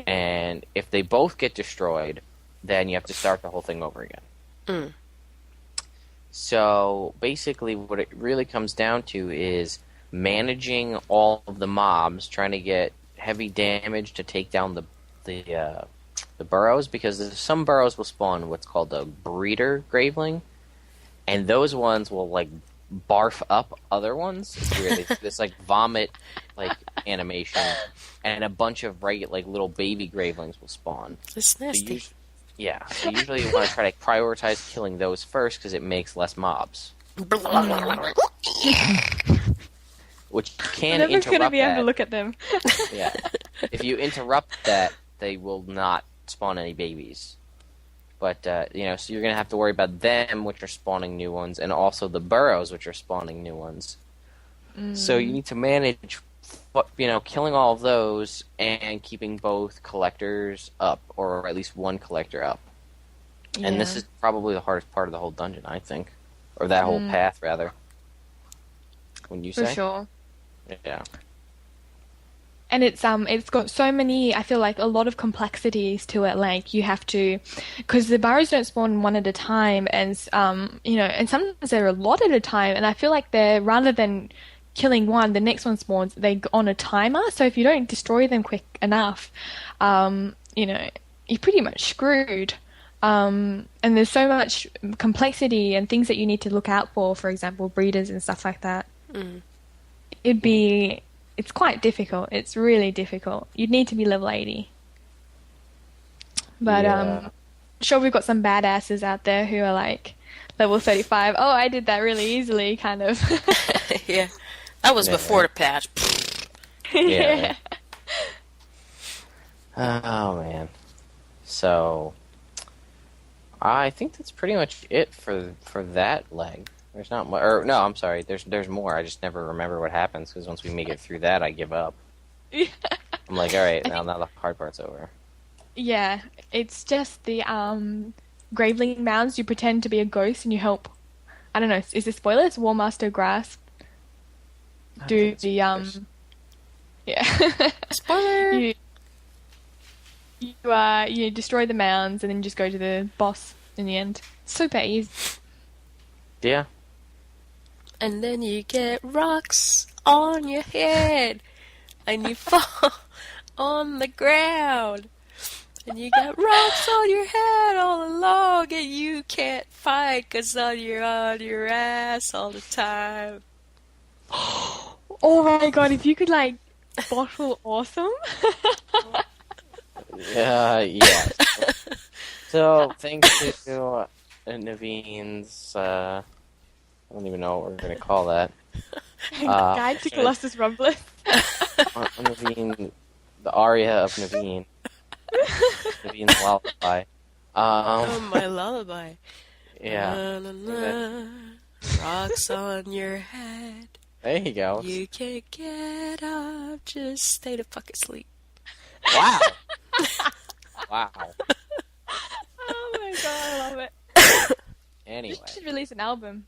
B: And if they both get destroyed, then you have to start the whole thing over again. So basically what it really comes down to is managing all of the mobs, trying to get heavy damage to take down the burrows, because some burrows will spawn what's called a breeder Graveling, and those ones will like barf up other ones. It's weird. This like vomit like animation, and a bunch of little baby Gravelings will spawn.
C: It's nasty.
B: Yeah, so usually you want to try to prioritize killing those first because it makes less mobs. Which can
D: We're never
B: interrupt
D: gonna be able
B: that.
D: to look at them.
B: Yeah. If you interrupt that, they will not spawn any babies. But, so you're going to have to worry about them, which are spawning new ones, and also the burrows, which are spawning new ones. So you need to manage, killing all of those and keeping both collectors up, or at least one collector up.
D: Yeah.
B: And this is probably the hardest part of the whole dungeon, I think. Or that whole path, rather. Wouldn't you say?
D: For sure.
B: Yeah.
D: And it's got so many, I feel like a lot of complexities to it. Like you have to, because the burrows don't spawn one at a time, and and sometimes they're a lot at a time. And I feel like they're, rather than killing one, the next one spawns, they go on a timer. So if you don't destroy them quick enough, you're pretty much screwed. And there's so much complexity and things that you need to look out for example, breeders and stuff like that. It's quite difficult. It's really difficult. You'd need to be level 80. But I'm sure we've got some badasses out there who are like level 35. Oh, I did that really easily, kind of.
C: Yeah. That was before the patch.
B: Yeah. Oh, man. So, I think that's pretty much it for that leg. There's not much. Or no, I'm sorry. There's more. I just never remember what happens because once we make it through that, I give up.
D: Yeah.
B: I'm like, all right, now the hard part's over.
D: Yeah, it's just the graveling mounds. You pretend to be a ghost and you help. I don't know. Is this spoilers? War Master Grasp. Do the yeah.
C: Spoiler.
D: You destroy the mounds and then just go to the boss in the end. Super easy.
B: Yeah.
C: And then you get rocks on your head, and you fall on the ground, and you got rocks on your head all along, and you can't fight because you're on your ass all the time.
D: Oh my god! If you could like bottle awesome.
B: Yeah. So thanks to Naveen's. I don't even know what we're going to call that.
D: Guide to Colossus Rumbleth.
B: Naveen, the aria of Naveen. Naveen's lullaby.
C: Oh, my lullaby.
B: Yeah.
C: Na, na, na, rocks on your head.
B: There you go.
C: You can't get up, just stay the fuck asleep.
B: Wow. Wow.
D: Oh my god, I love it.
B: Anyway.
D: You should release an album.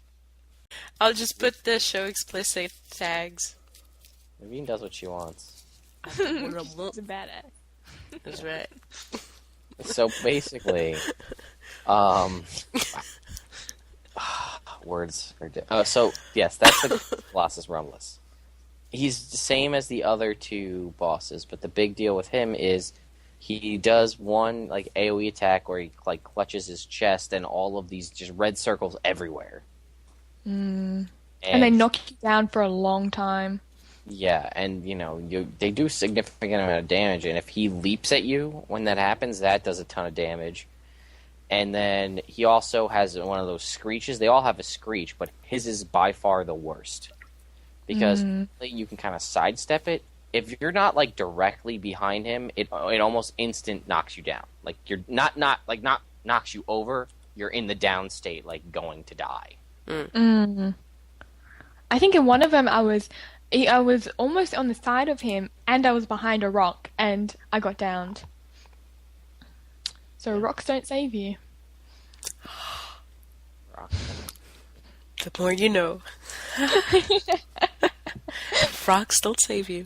C: I'll just put the show explicit tags.
B: Naveen does what she wants.
D: She's a badass.
C: That's right.
B: So basically, words are so yes, that's the Colossus Rumbless. He's the same as the other two bosses, but the big deal with him is he does one like AoE attack where he like clutches his chest and all of these just red circles everywhere.
D: And they knock you down for a long time.
B: Yeah, and they do significant amount of damage, and if he leaps at you when that happens, that does a ton of damage. And then he also has one of those screeches. They all have a screech, but his is by far the worst. Because you can kind of sidestep it. If you're not like directly behind him, it almost instant knocks you down. Like you're not knocks you over, you're in the down state, like going to die.
D: I think in one of them I was almost on the side of him and I was behind a rock and I got downed. So rocks don't save you.
C: The more you know. Rocks don't save you.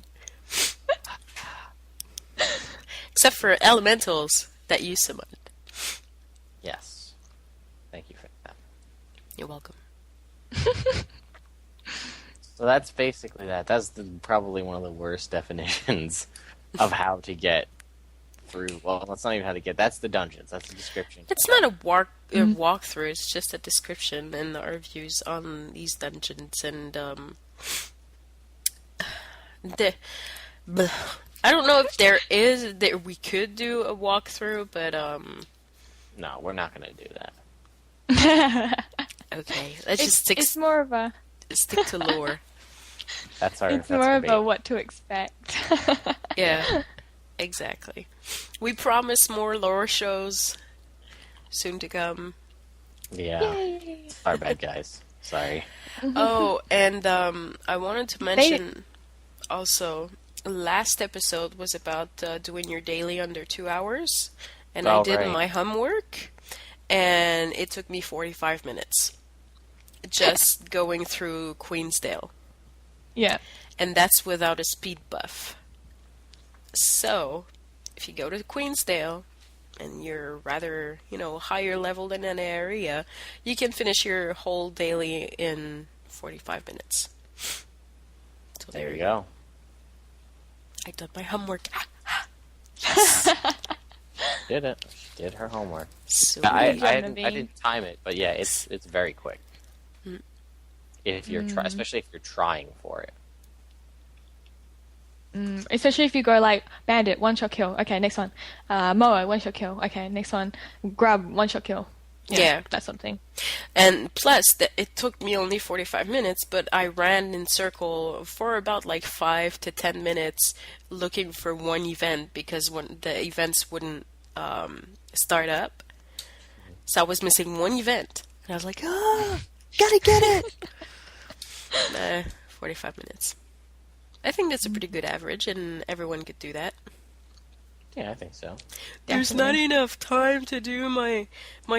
C: Except for elementals that you summoned.
B: Yes. Thank you for that.
C: You're welcome.
B: So that's basically that. That's probably one of the worst definitions of how to get through. Well, that's not even how to get. That's the dungeons. That's the description.
C: It's not a walkthrough. It's just a description and our views on these dungeons. And I don't know if we could do a walkthrough, but
B: No, we're not going to do that.
C: Okay, let's just
D: it's more of a
C: stick to lore.
B: That's our.
D: it's
B: that's
D: more
B: our
D: of
B: bait.
D: a what to expect.
C: Yeah, exactly. We promise more lore shows soon to come.
B: Yeah.
D: Yay.
B: Our bad, guys. Sorry.
C: Oh, and I wanted to mention also, last episode was about doing your daily under 2 hours, and I did
B: right.
C: my homework, and it took me 45 minutes just going through Queensdale,
D: Yeah.
C: and that's without a speed buff. So, if you go to Queensdale, and you're rather, higher level in an area, you can finish your whole daily in 45 minutes. So
B: There you go.
C: I did my homework.
B: Did it. She did her homework.
C: So
B: I
D: Good job,
B: didn't time it, but yeah, it's very quick. If you're especially if you're trying for it.
D: Especially if you go like bandit, one shot kill. Okay, next one. Moa, one shot kill. Okay, next one. Grub, one shot kill.
C: Yeah.
D: That sort of thing.
C: And plus, it took me only 45 minutes, but I ran in circle for about like 5 to 10 minutes looking for one event because when the events wouldn't start up. So I was missing one event. And I was like, gotta get it! 45 minutes. I think that's a pretty good average, and everyone could do that.
B: Yeah, I think so.
C: There's not enough time to do my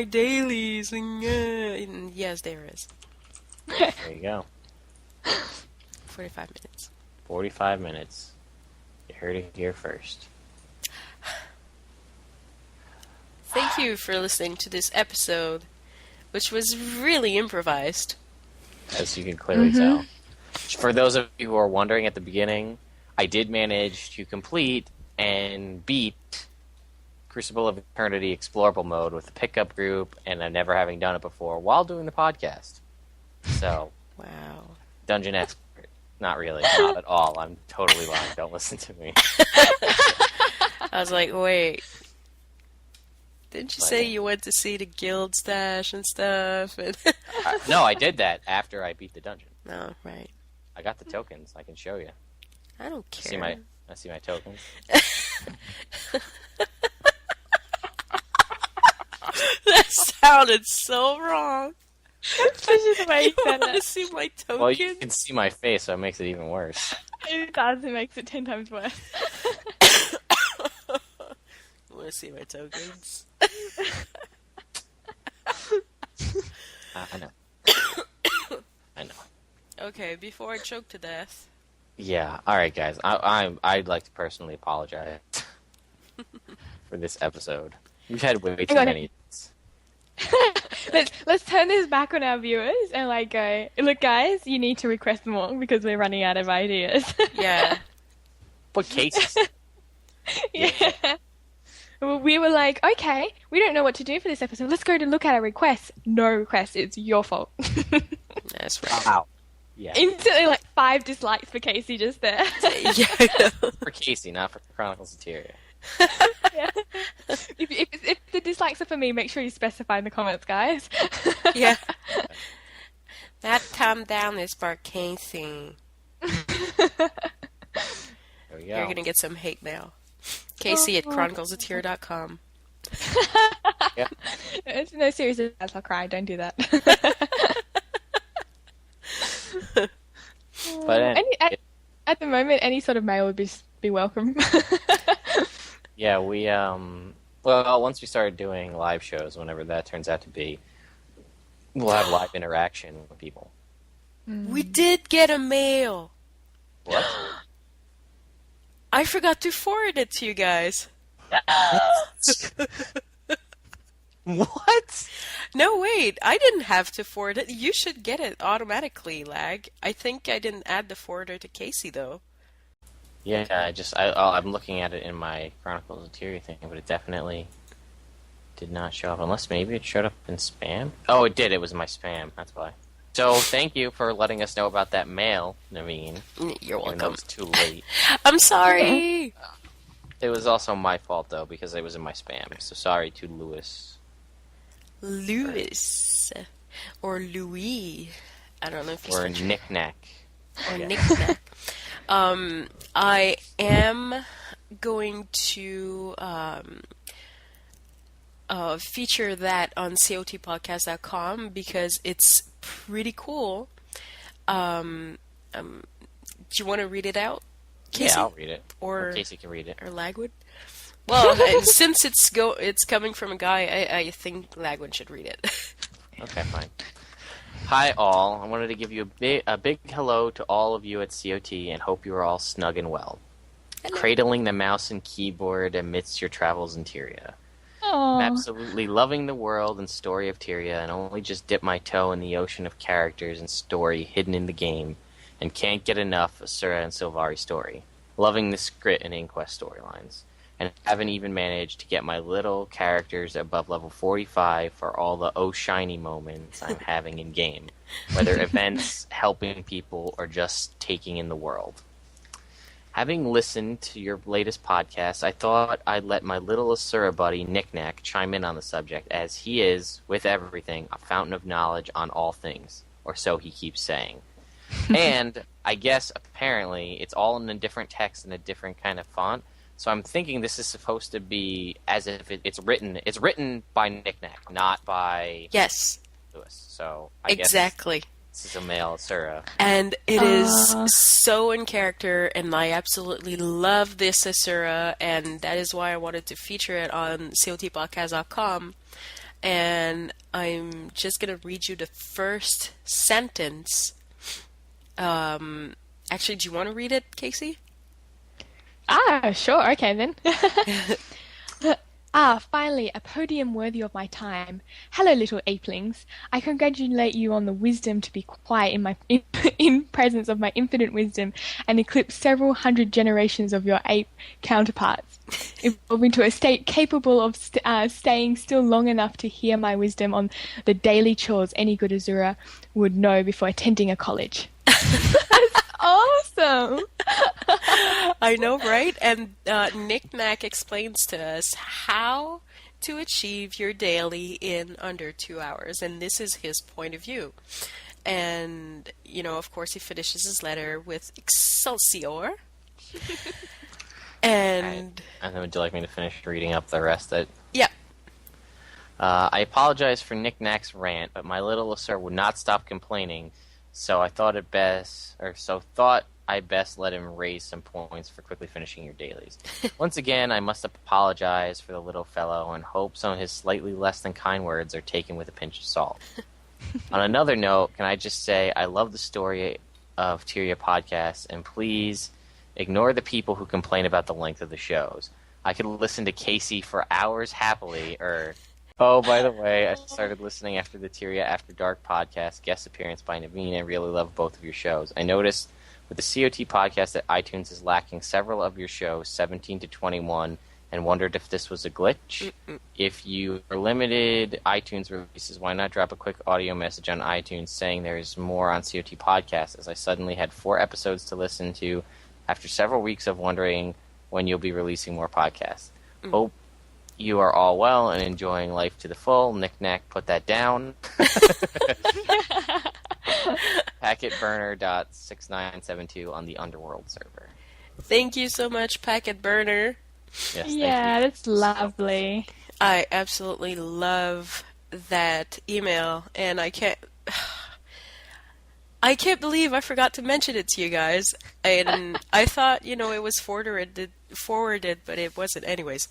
C: dailies, and yes, there is.
B: There you go.
C: 45 minutes.
B: 45 minutes. You heard it here first.
C: Thank you for listening to this episode, which was really improvised.
B: As you can clearly tell. For those of you who are wondering at the beginning, I did manage to complete and beat Crucible of Eternity Explorable Mode with the pickup group, and I'm never having done it before while doing the podcast. So,
C: Wow.
B: dungeon expert. Not really. Not at all. I'm totally lying. Don't listen to me.
C: I was like, wait. Didn't you say you went to see the guild stash and stuff? And
B: No, I did that after I beat the dungeon.
C: no, right.
B: I got the tokens. I can show you.
C: I don't care.
B: I see my tokens.
C: That sounded so wrong.
D: Especially the way you
C: You
D: said
C: want to
D: it.
C: see my tokens?
B: Well, you can see my face, so it makes it even worse.
D: It does. It makes it 10 times worse.
C: You want to see my tokens?
B: I know. I know.
C: Okay, before I choke to death.
B: Yeah. All right, guys. I'd like to personally apologize for this episode. We've had way too
D: on.
B: many.
D: Let's turn this back on our viewers and like go, look guys, you need to request more because we're running out of ideas.
C: Yeah.
B: What cases?
D: Yeah. Well, we were like, okay, we don't know what to do for this episode. Let's go to look at our requests. No requests. It's your fault.
C: That's right.
B: Wow. Yeah.
D: Instantly, like 5 dislikes for Kaysee just there.
C: Yeah, I know.
B: For Kaysee, not for Chroniclesoftyria.
D: Yeah. If the dislikes are for me, make sure you specify in the comments, guys.
C: Yeah. That thumb down is for Kaysee.
B: There we go.
C: You're gonna get some hate mail. Kaysee at chroniclesoftyria.com.
B: Yeah.
D: No, seriously, guys, I'll cry. Don't do that.
B: But
D: at the moment, any sort of mail would be welcome.
B: yeah, we well, once we start doing live shows, whenever that turns out to be, we'll have live interaction with people.
C: We did get a mail.
B: What?
C: I forgot to forward it to you guys.
B: What?
C: No, wait. I didn't have to forward it. You should get it automatically, Lag. I think I didn't add the forwarder to Kaysee, though.
B: Yeah, I'm looking at it in my Chroniclesoftyria thing, but it definitely did not show up. Unless maybe it showed up in spam. Oh, it did. It was in my spam. That's why. So thank you for letting us know about that mail, Naveen.
C: You're
B: Even though
C: welcome.
B: it's too late.
C: I'm sorry.
B: It was also my fault though because it was in my spam. So sorry to Lewis.
C: Louis or Louis. I don't know if he's
B: Or
C: French.
B: NickNack.
C: Or NickNack. I am going to feature that on CoTPodcast.com because it's pretty cool. Do you want to read it out, Kaysee?
B: Yeah, I'll read it.
C: Or
B: Kaysee can read it.
C: Or Lagwyn? Well, since it's coming from a guy, I think Lagwyn should read it.
B: Okay, fine. Hi all, I wanted to give you a big hello to all of you at COT and hope you are all snug and well.
C: Hello.
B: Cradling the mouse and keyboard amidst your travels in Tyria.
D: Aw.
B: I'm absolutely loving the world and story of Tyria and only just dip my toe in the ocean of characters and story hidden in the game and can't get enough Asura and Sylvari story. Loving the Skrit and Inquest storylines. And haven't even managed to get my little characters above level 45 for all the oh shiny moments I'm having in game, whether events, helping people, or just taking in the world. Having listened to your latest podcast, I thought I'd let my little Asura buddy NickNack chime in on the subject, as he is, with everything, a fountain of knowledge on all things, or so he keeps saying. And I guess apparently it's all in a different text and a different kind of font. So I'm thinking this is supposed to be as if it's written. It's written by NickNack, not by
C: Yes,
B: Lewis. So
C: exactly.
B: This is a male Asura.
C: And it is so in character, and I absolutely love this Asura, and that is why I wanted to feature it on CoTPodcast.com. And I'm just going to read you the first sentence. Actually, do you want to read it, Kaysee?
D: Sure, okay then. Finally, a podium worthy of my time. Hello, little ape-lings. I congratulate you on the wisdom to be quiet in presence of my infinite wisdom and eclipse several hundred generations of your ape counterparts, evolving to a state capable of staying still long enough to hear my wisdom on the daily chores any good Asura would know before attending a college. That's awesome!
C: I know, right? And NickNack explains to us how to achieve your daily in under 2 hours, and this is his point of view. And, of course, he finishes his letter with Excelsior. And
B: then would you like me to finish reading up the rest?
C: Yeah.
B: I apologize for NickNack's rant, but my little Asura would not stop complaining, so I thought I best let him raise some points for quickly finishing your dailies. Once again, I must apologize for the little fellow and hope some of his slightly less than kind words are taken with a pinch of salt. On another note, can I just say I love the story of Tyria podcasts, and please ignore the people who complain about the length of the shows. I could listen to Kaysee for hours happily, Oh, by the way, I started listening after the Tyria After Dark podcast, guest appearance by Naveen, and really love both of your shows. I noticed with the COT podcast that iTunes is lacking several of your shows, 17 to 21, and wondered if this was a glitch. If you are limited iTunes releases, why not drop a quick audio message on iTunes saying there's more on COT podcast, as I suddenly had 4 episodes to listen to after several weeks of wondering when you'll be releasing more podcasts. Hope you are all well and enjoying life to the full. NickNack, put that down. Packetburner.6972 on the Underworld server.
C: Thank you so much, Packet Burner.
B: Yes,
D: Yeah,
B: thank you.
D: that's lovely.
C: I absolutely love that email, and I can't believe I forgot to mention it to you guys. And I thought, it was forwarded, but it wasn't. Anyways,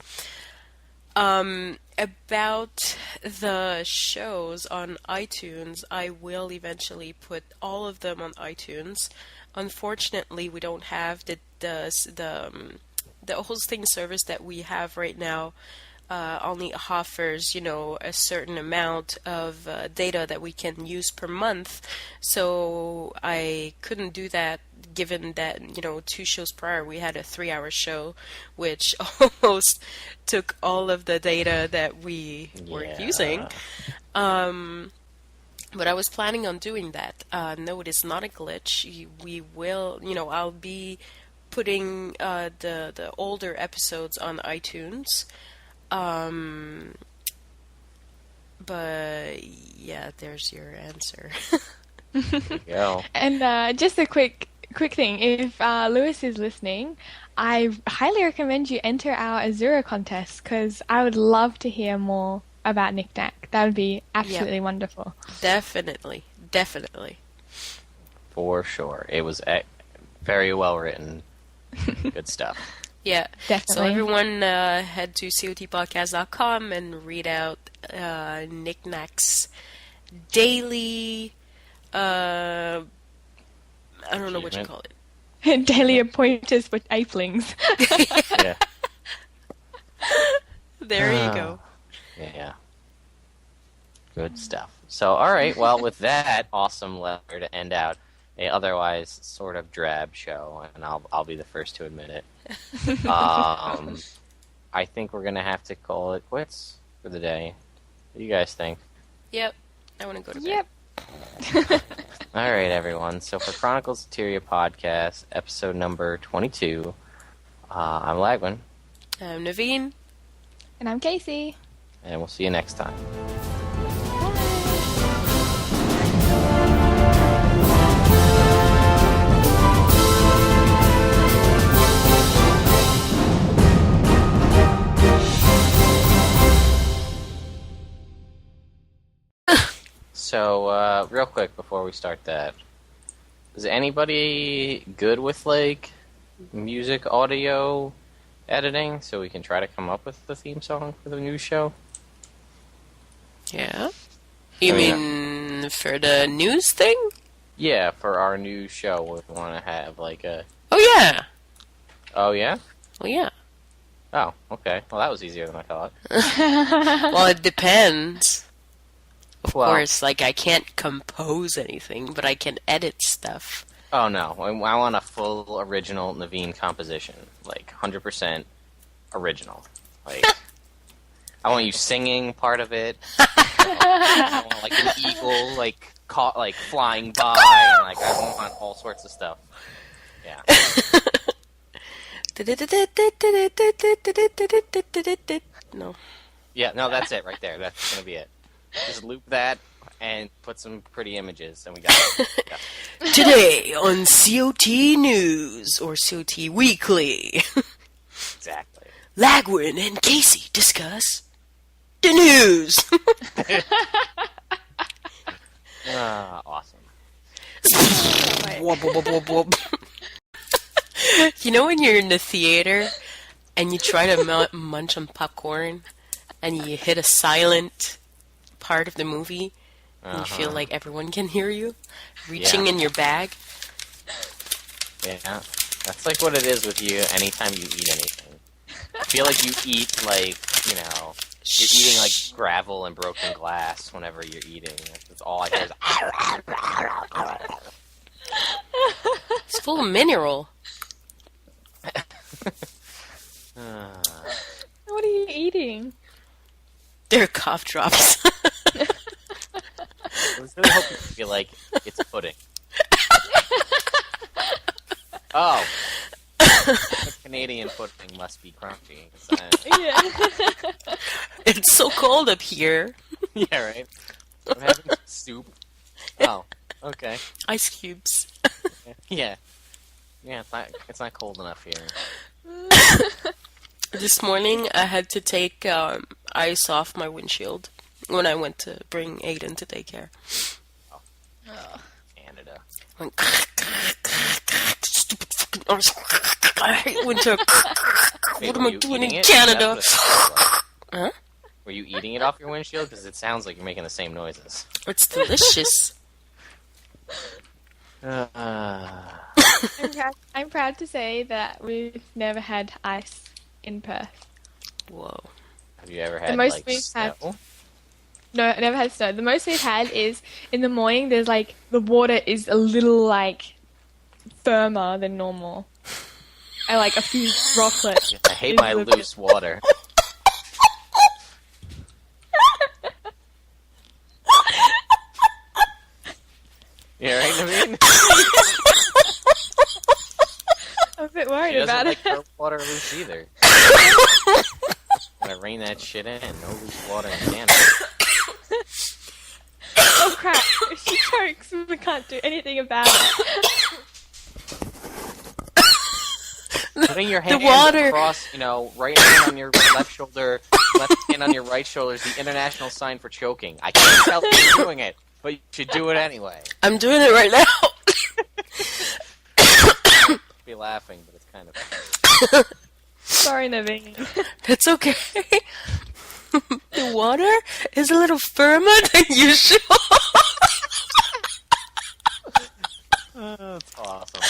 C: about the shows on iTunes, I will eventually put all of them on iTunes. Unfortunately, we don't have the hosting service that we have right now. Only offers, a certain amount of data that we can use per month. So I couldn't do that, given that, 2 shows prior we had a 3-hour show, which almost took all of the data that we were using. But I was planning on doing that. No, it is not a glitch. We will, I'll be putting the older episodes on iTunes. But yeah, there's your answer.
B: There you go.
D: And just a quick thing. If Lewis is listening, I highly recommend you enter our Asura contest because I would love to hear more about NickNack. That would be absolutely wonderful.
C: Definitely.
B: For sure. It was very well written. Good stuff.
C: Yeah.
D: Definitely.
C: So everyone head to CoTPodcast.com and read out NickNack's daily... I don't know what you call it.
D: Daily appointers with ape-lings.
B: Yeah.
C: There you go.
B: Yeah. Good stuff. So, all right. Well, with that awesome letter to end out a otherwise sort of drab show, and I'll be the first to admit it. I think we're gonna have to call it quits for the day. What do you guys think?
C: Yep. I want to go to bed.
D: Yep.
B: All right, everyone. So for chroniclesoftyria podcast, episode number 22, I'm Lagwyn,
C: I'm Naveen.
D: And I'm Kaysee.
B: and we'll see you next time. So, real quick before we start that, is anybody good with, like, music audio editing so we can try to come up with the theme song for the new show?
C: Yeah? You
B: Oh, yeah.
C: mean for the news thing?
B: Yeah, for our new show, we want to have, like, a...
C: Oh, yeah.
B: Oh, yeah?
C: Well, yeah.
B: Oh, okay. Well, that was easier than I thought.
C: Well, it depends. Of
B: Well-
C: course, like, I can't compose anything, but I can edit stuff.
B: Oh, no. I want a full original Naveen composition. Like, 100% original. Like, I want you singing part of it. I want, like, an eagle, like, caught, like, flying by, and, like, I want all sorts of stuff. Yeah.
C: No.
B: Yeah, no, that's it right there. That's gonna be it. Just loop that and put some pretty images, and we got it. Yeah.
C: Today on COT News, or COT Weekly,
B: Exactly.
C: Lagwyn and Kaysee discuss the news.
B: Awesome.
C: Wub, wub, wub, wub. You know when you're in the theater and you try to munch on popcorn and you hit a silent part of the movie and you feel like everyone can hear you reaching in your bag?
B: Yeah. That's like what it is with you anytime you eat anything. I feel like you eat, like, you know, you're eating, like, gravel and broken glass whenever you're eating. That's all I hear is...
C: It's full of mineral.
D: What are you eating?
C: They're cough drops.
B: I was really hoping you feel like it's pudding. Oh. The Canadian pudding must be crunchy.
D: Yeah.
C: It's so cold up here.
B: Yeah, right? I'm having soup. Oh, okay.
C: Ice cubes.
B: Yeah. Yeah, it's not cold enough here.
C: This morning I had to take ice off my windshield when I went to bring Aiden to daycare.
B: Canada.
C: Went, stupid fucking ice. I hate winter.
B: Wait,
C: What am
B: were
C: I
B: you
C: doing
B: eating
C: in
B: it?
C: Canada?
B: That's what it sounded like.
C: Huh?
B: Were you eating it off your windshield? Because it sounds like you're making the same noises.
C: It's delicious.
D: I'm proud to say that we've never had ice in Perth.
C: Whoa.
B: Have you ever had,
D: most
B: like,
D: we've
B: snow?
D: had- No, I never had snow. The most we've had is in the morning. There's like the water is a little like firmer than normal, and like a few droplets.
B: I hate my loose water. Yeah, right, Naveen?
D: I'm a bit
B: She
D: worried
B: doesn't
D: about
B: like
D: it.
B: her water loose either. Gotta rein that shit in. No loose water in Canada.
D: can't do anything about it.
B: Putting your hand
C: water.
B: across, right hand on your left shoulder, left hand on your right shoulder is the international sign for choking. I can't tell if you're doing it, but you should do it anyway.
C: I'm doing it right now.
B: Be laughing, but it's kind of funny.
D: Sorry, Naveen.
C: That's okay. The water is a little firmer than usual.
B: That's awesome.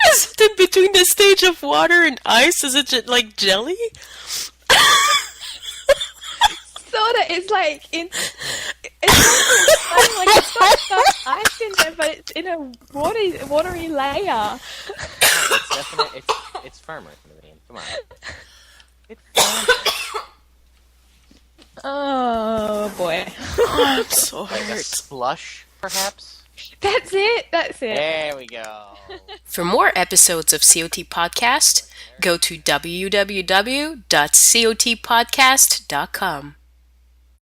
C: Is it in between the stage of water and ice? Is it like jelly?
D: Sorta. It's like it's not ice in there, but it's in a watery layer.
B: It's definitely it's firmer. Naveen. Come on. It's firmer.
D: Oh boy.
C: I'm so
B: Like a
C: hurt.
B: slush, perhaps.
D: That's it.
B: There we go.
C: For more episodes of COT Podcast, go to www.cotpodcast.com.